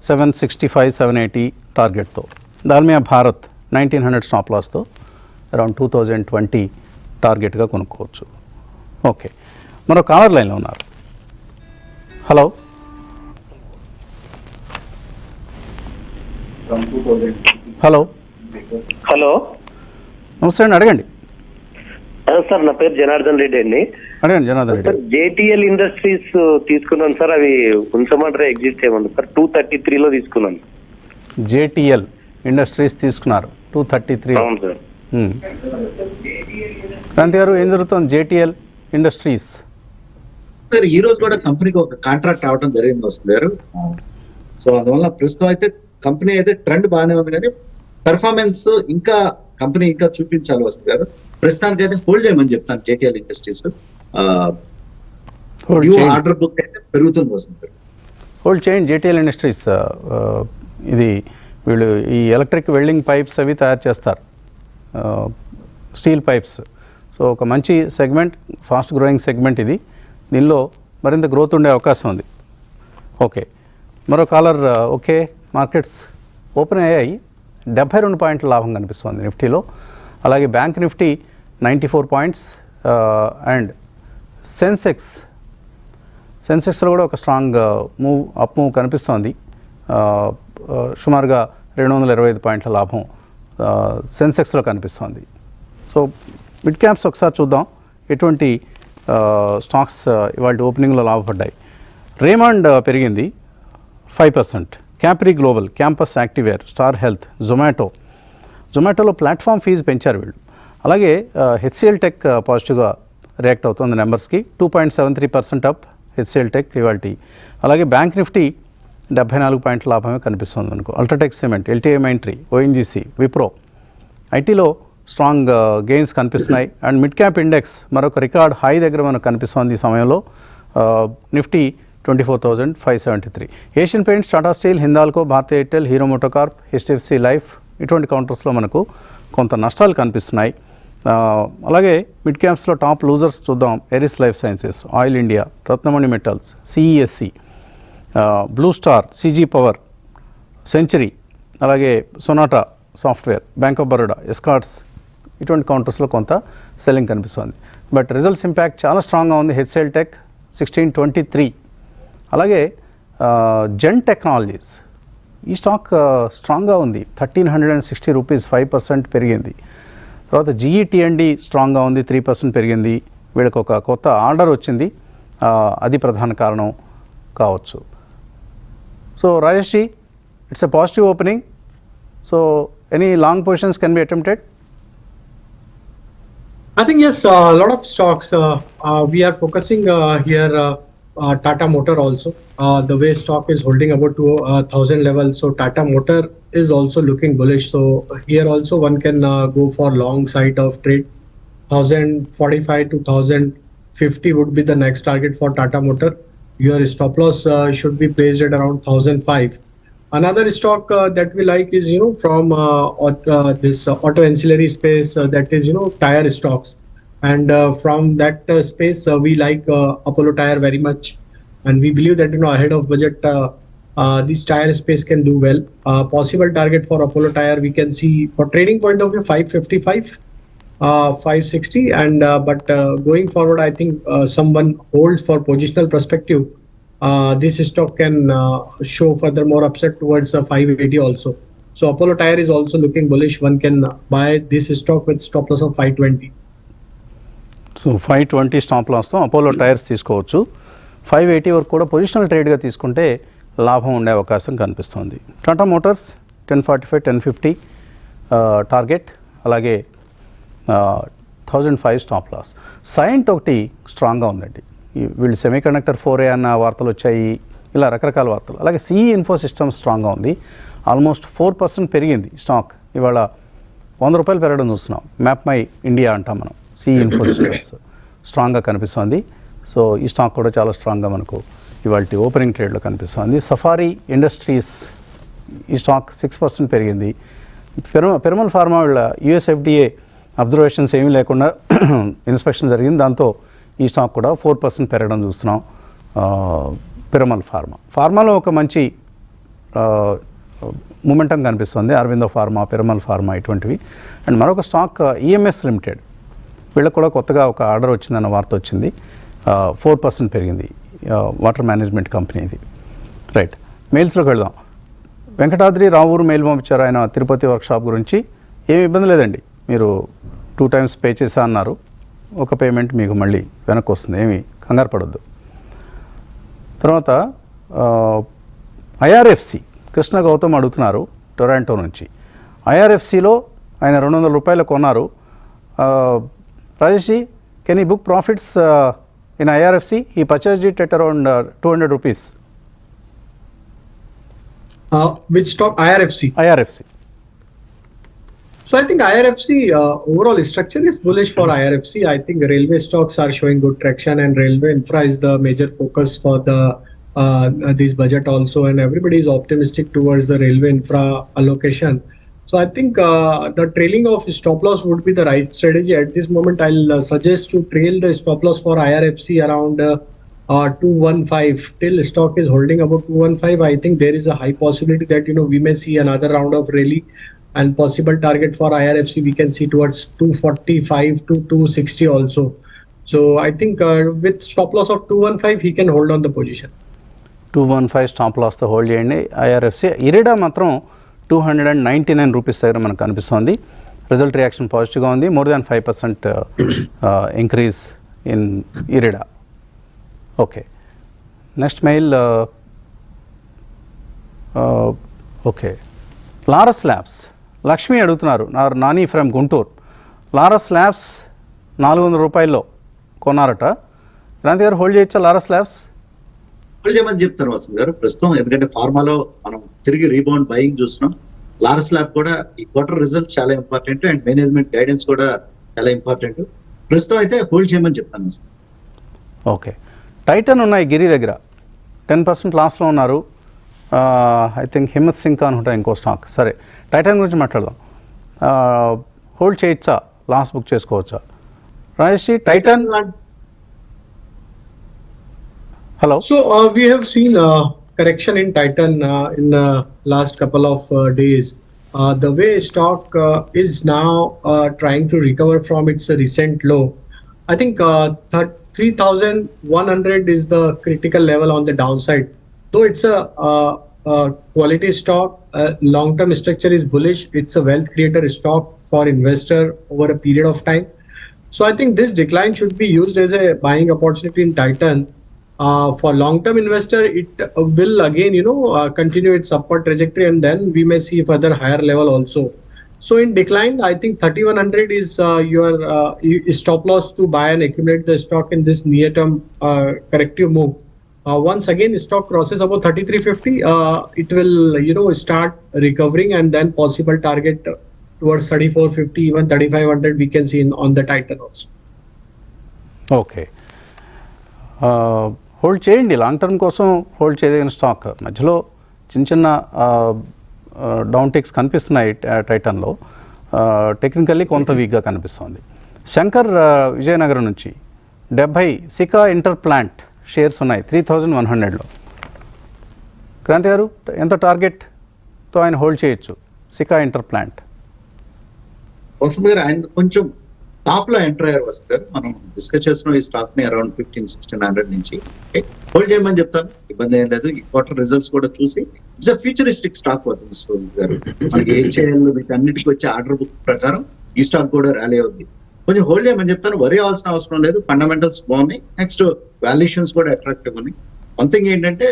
765, 780 టార్గెట్తో. Dalmia Bharat 1900 stop లాస్తో around 2020 టార్గెట్గా కొనుక్కోవచ్చు. Okay, మరో caller లైన్లో ఉన్నారు. హలో, హలో హలో, నమస్తే అండి, అడగండి. సార్ నా పేరు జనార్దన్ రెడ్డి అండి. అడగండి జనార్దన్ రెడ్డి. జేటీఎల్ ఇండస్ట్రీస్ తీసుకున్నాను సార్, అవి ఉంచమంటారా ఎగ్జిస్ట్ ఏమన్నా సార్? 233లో తీసుకున్నాను. జేటీఎల్ ఇండస్ట్రీస్ తీసుకున్నారు 233. అవును సార్. క్రాంతి గారు, ఏం జరుగుతుంది జేటీఎల్ ఇండస్ట్రీస్? సార్ ఈ రోజు కూడా కంపెనీకి ఒక కాంట్రాక్ట్ అవడం జరిగింది వస్తుంది గారు. సో అందువల్ల ప్రస్తుతం అయితే కంపెనీ అయితే ట్రెండ్ బాగానే ఉంది, కానీ పెర్ఫార్మెన్స్ ఇంకా కంపెనీ ఇంకా చూపించాలి వస్తుంది గారు. ప్రస్తుతానికి అయితే హోల్డ్ చేయమని చెప్తాను జేటీఎల్ ఇండస్ట్రీస్. ఆర్డర్ బుక్ అయితే పెరుగుతుంది వస్తుంది గారు. హోల్డ్ చేయండి జేటీఎల్ ఇండస్ట్రీస్. ఇది వీళ్ళు ఈ ఎలక్ట్రిక్ వెల్డింగ్ పైప్స్ అవి తయారు చేస్తారు, స్టీల్ పైప్స్. సో ఒక మంచి సెగ్మెంట్, ఫాస్ట్ గ్రోయింగ్ సెగ్మెంట్ ఇది. దీనిలో మరింత గ్రోత్ ఉండే అవకాశం ఉంది. ఓకే, మరో కాలర్. ఓకే, మార్కెట్స్ ఓపెన్ అయ్యాయి, 72 పాయింట్ల లాభం కనిపిస్తుంది నిఫ్టీలో. అలాగే బ్యాంక్ నిఫ్టీ 94 పాయింట్స్ అండ్ సెన్సెక్స్లో కూడా ఒక స్ట్రాంగ్ అప్ మూవ్ కనిపిస్తోంది. సుమారుగా 225 పాయింట్ల లాభం సెన్సెక్స్లో కనిపిస్తోంది. సో మిడ్ క్యాప్స్ ఒకసారి చూద్దాం, ఎటువంటి స్టాక్స్ ఇవాళ ఓపెనింగ్లో లాభపడ్డాయి. రేమండ్ పెరిగింది 5%, Capri global, campus activewear, star health, జొమాటోలో ప్లాట్ఫామ్ ఫీజు పెంచారు వీళ్ళు. అలాగే హెచ్సిఎల్ టెక్ పాజిటివ్గా రియాక్ట్ అవుతుంది నెంబర్స్కి, 2.73% అప్ హెచ్సిఎల్ టెక్ ఇవాల్టి. అలాగే బ్యాంక్ నిఫ్టీ 74 పాయింట్ల లాభమే కనిపిస్తుంది మనకు. UltraTech cement, LTI Mindtree, ONGC, Wipro, ఐటీలో స్ట్రాంగ్ గెయిన్స్ కనిపిస్తున్నాయి. అండ్ మిడ్ క్యాప్ ఇండెక్స్ మరొక రికార్డ్ హై దగ్గర మనకు కనిపిస్తుంది ఈ సమయంలో. Nifty 24,573. Asian paints, Tata steel, Hindalco, Bharti Airtel, Hero MotoCorp, HDFC life ఇటువంటి కౌంటర్స్లో మనకు కొంత నష్టాలు కనిపిస్తున్నాయి. అలాగే మిడ్ క్యాప్స్లో టాప్ లూజర్స్ చూద్దాం. Eris life sciences, oil India, Ratnamani metals, CESC, blue star, CG power, century, అలాగే Sonata software, bank of Baroda, escorts ఇటువంటి కౌంటర్స్లో కొంత సెల్లింగ్ కనిపిస్తుంది. బట్ రిజల్ట్స్ ఇంపాక్ట్ చాలా స్ట్రాంగ్గా ఉంది. HCl tech 1623. అలాగే జెన్ టెక్నాలజీస్ ఈ స్టాక్ స్ట్రాంగ్గా ఉంది, 1360 రూపీస్, 5% పెరిగింది. తర్వాత జీఈటీఎండి స్ట్రాంగ్గా ఉంది, 3% పెరిగింది. వీళ్ళకి ఒక కొత్త ఆర్డర్ వచ్చింది, అది ప్రధాన కారణం కావచ్చు. So Rajesh ji, it's a positive opening. So any long positions can be attempted? I think yes, a lot of stocks. We are focusing here. Tata Motor also. The way stock is holding about to 1,000 level, so Tata Motor is also looking bullish. So here also one can go for long side of trade. 1,045 to 1,050 would be the next target for Tata Motor. Your stop loss should be placed at around 1,005. Another stock that we like is, from this auto ancillary space, that is, tire stocks. And from that space, we like Apollo Tyre very much. And we believe that, ahead of budget, this tire space can do well. Possible target for Apollo Tyre, we can see for trading point of view, 555, 560. And but going forward, I think someone holds for positional perspective. This stock can show further more upside towards 580 also. So Apollo Tyre is also looking bullish. One can buy this stock with stop loss of 520. So 520 stop లాస్తో Apollo tyres తీసుకోవచ్చు. 580 వరకు కూడా positional ట్రేడ్గా తీసుకుంటే లాభం ఉండే అవకాశం కనిపిస్తుంది. Tata Motors 1045, 1050 target, అలాగే 1005 స్టాప్ లాస్. సైంట్ ఒకటి స్ట్రాంగ్గా ఉందండి. వీళ్ళు సెమీకండక్టర్ 4A అన్న వార్తలు వచ్చాయి, ఇలా రకరకాల వార్తలు. అలాగే సిఈ ఇన్ఫో సిస్టమ్స్ స్ట్రాంగ్గా ఉంది, ఆల్మోస్ట్ 4% పెరిగింది స్టాక్. ఇవాళ 100 రూపాయలు పెరగడం చూస్తున్నాం. మ్యాప్ మై ఇండియా అంటాం మనం. సిఈ ఇన్ఫో సిస్టమ్స్ స్ట్రాంగ్గా కనిపిస్తుంది. సో ఈ స్టాక్ కూడా చాలా స్ట్రాంగ్గా మనకు ఇవాళ ఓపెనింగ్ ట్రేడ్లో కనిపిస్తుంది. సఫారీ ఇండస్ట్రీస్ ఈ స్టాక్ 6% పెరిగింది. పిరమల్ ఫార్మా వీళ్ళ యుఎస్ఎఫ్డిఏ అబ్జర్వేషన్స్ ఏమీ లేకుండా ఇన్స్పెక్షన్ జరిగింది, దాంతో ఈ స్టాక్ కూడా 4% పెరగడం చూస్తున్నాం. పిరమల్ ఫార్మాలో ఒక మంచి మూమెంటం కనిపిస్తుంది. అరవిందో ఫార్మా, పిరమల్ ఫార్మా ఇటువంటివి. అండ్ మరొక స్టాక్ ఈఎంఎస్ లిమిటెడ్ వీళ్ళకి కూడా కొత్తగా ఒక ఆర్డర్ వచ్చిందన్న వార్త వచ్చింది. 4% పెరిగింది వాటర్ మేనేజ్మెంట్ కంపెనీ ఇది. రైట్, మెయిల్స్లోకి వెళ్దాం. వెంకటాద్రి రావూరు మెయిల్ పంపించారు ఆయన తిరుపతి వర్క్షాప్ గురించి. ఏమి ఇబ్బంది లేదండి, మీరు 2 times పే చేసా అన్నారు, ఒక పేమెంట్ మీకు మళ్ళీ వెనక్కి వస్తుంది, ఏమి కంగారు పడొద్దు. తర్వాత ఐఆర్ఎఫ్సి కృష్ణ గౌతమ్ అడుగుతున్నారు టొరాంటో నుంచి. ఐఆర్ఎఫ్సిలో ఆయన 200 రూపాయలు కొన్నారు. రాజేష్, కెన్ ఈ బుక్ ప్రాఫిట్స్ ఇన్ ఐఆర్ఎఫ్సి? ఈ purchased it at around 200 rupees. Which stock? IRFC. IRFC. So I think IRFC overall structure is bullish for IRFC. I think railway stocks are showing good traction, and railway infra is the major focus for the this budget also, and everybody is optimistic towards the railway infra allocation. So I think the trailing of stop loss would be the right strategy at this moment. I'll suggest to trail the stop loss for IRFC around 215 till stock is holding about 215. I think there is a high possibility that we may see another round of rally, and possible target for IRFC we can see towards 245 to 260 also. So I think with stop loss of 215 he can hold on the position. 215 stop లాస్తో hold చేయండి IRFC. IREDA మాత్రం 299 rupees దగ్గర మనకు కనిపిస్తుంది. Result reaction పాజిటివ్గా ఉంది. More than 5% increase in IREDA. Okay, next mail. Okay, Laurus labs Lakshmi అడుగుతున్నారు, Nani from Guntur. Laurus labs 400 రూపాయల్లో కొన్నారట. క్రాంతి గారు హోల్డ్ చేయొచ్చా లారస్ ల్యాబ్స్? హోల్డ్ చేయమని చెప్తారు వసంత్ గారు ప్రస్తుతం, ఎందుకంటే ఫార్మాలో మనం తిరిగి రీబౌండ్ బయింగ్ చూస్తున్నాం. లారస్ ల్యాబ్ కూడా ఈ క్వార్టర్ రిజల్ట్స్ చాలా ఇంపార్టెంట్, అండ్ మేనేజ్మెంట్ గైడెన్స్ కూడా చాలా ఇంపార్టెంట్. ప్రస్తుతం అయితే హోల్డ్ చేయమని చెప్తాను వసంత్. ఓకే, టైటన్ ఉన్నాయి గిరి దగ్గర 10% లాస్లో ఉన్నారు. ఐ థింక్ హిమ్మత్ సింగ్ అనుకుంటా ఇంకో స్టాక్. సరే, టైటన్ గురించి మాట్లాడదాం. హోల్డ్ చేయొచ్చా, లాస్ బుక్ చేసుకోవచ్చా? Rajesh, Titan. Hello. So we have seen correction in Titan in the last couple of days. The way stock is now trying to recover from its recent low, I think 3,100 is the critical level on the downside. Though it's a quality stock, long-term structure is bullish. It's a wealth creator stock for investor over a period of time. So I think this decline should be used as a buying opportunity in Titan. For long-term investor, it will again, continue its upward trajectory, and then we may see further higher level also. So in decline, I think 3,100 is your stop loss to buy and accumulate the stock in this near-term corrective move. Once again, stock crosses about 3,350, it will, start recovering, and then possible target towards 3,450, even 3,500 we can see on the Titan also. Okay, hold చేయండి. Long term కోసం hold చేయదగిన stock. మధ్యలో చిన్న down tax కనిపిస్తున్నాయి టైటన్లో. Technically కొంత వీక్గా కనిపిస్తుంది. శంకర్ విజయనగరం నుంచి 70 సికా ఇంటర్ ప్లాంట్ షేర్స్ ఉన్నాయి 3,100లో. క్రాంతి గారు, ఎంత టార్గెట్తో ఆయన హోల్డ్ చేయొచ్చు సికా ఇంటర్ ప్లాంట్? వసంత్ గారు, ఆయన కొంచెం టాప్ లో ఎంటర్ అయ్యారు వసంత్ గారు. మనం డిస్కస్ చేస్తున్నాం ఈ స్టాక్ ని అరౌండ్ 15-1600 నుంచి. హోల్డ్ చేయమని చెప్తాను, ఇబ్బంది ఏం లేదు. ఈ క్వార్టర్ రిజల్ట్స్ కూడా చూసి it's a futuristic stock Vasant గారు. మనకి HAL వీటన్నిటికి వచ్చే ఆర్డర్ బుక్ ప్రకారం ఈ స్టాక్ కూడా ర్యాలీ అవుతుంది. కొంచెం హోల్డ్ చేయమని చెప్తాను, వరి అవ్వాల్సిన అవసరం లేదు. ఫండమెంటల్స్ బాగున్నాయి, నెక్స్ట్ వాల్యుయేషన్స్ కూడా అట్రాక్టివ్ ఉన్నాయి. వన్ థింగ్ ఏంటంటే,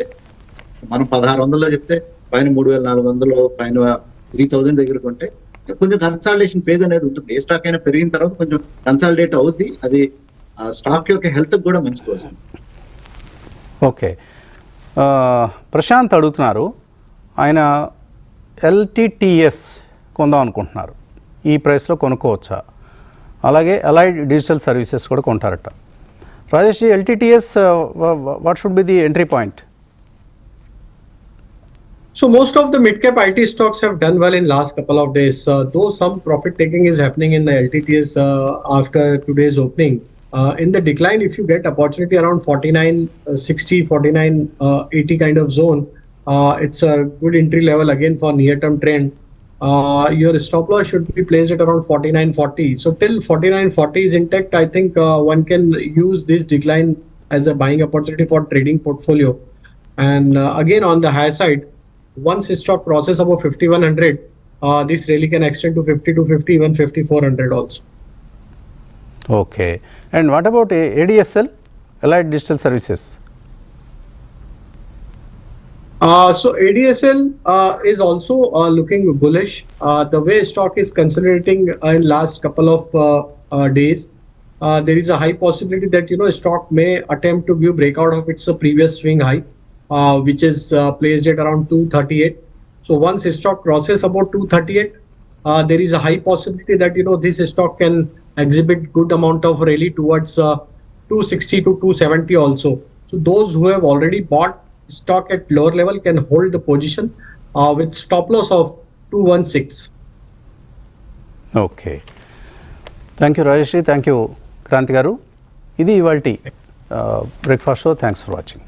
మనం 1,600లో చెప్తే పైన 3,400 పైన 3,000 దగ్గరకు ఉంటే కొంచెం కన్సాలిడేషన్ ఫేజ్ అనేది ఉంటుంది. ఏ స్టాక్ అయినా పెరిగిన తర్వాత కొంచెం కన్సాలిడేట్ అవుద్ది, అది ఆ స్టాక్ యొక్క హెల్త్ కూడా మంచిది వస్తుంది. ఓకే, ప్రశాంత్ అడుగుతున్నారు, ఆయన LTTS కొందాం అనుకుంటున్నారు. ఈ ప్రైస్లో కొనుక్కోవచ్చా? అలాగే అలైడ్ డిజిటల్ సర్వీసెస్ కూడా కొంటారట. Rajesh, LTTS what should be the entry point? So most of the mid-cap IT stocks have done well in last couple of days. Though some profit taking is happening in the LTTS after today's opening. In the decline, if you get opportunity around 49.60, 49.80 kind of zone, it's a good entry level again for near-term trend. your stop loss should be placed at around 49.40. So till 49.40 is intact, I think one can use this decline as a buying opportunity for trading portfolio. And again, on the higher side, once stock crosses above 5100, this rally can extend to 50 to 50, even 5400 also. Okay. And what about ADSL, Allied Digital Services? So ADSL is also looking bullish. The way stock is consolidating in last couple of days, there is a high possibility that stock may attempt to give breakout of its previous swing high, which is placed at around 238. So once stock crosses about 238, there is a high possibility that this stock can exhibit good amount of rally towards 260 to 270 also. So those who have already bought stock at lower level can hold the position with stop loss of 216. Okay. Thank you, Rajesh. Thank you, Kranti Garu. Idi ivalti breakfast show. Thanks for watching.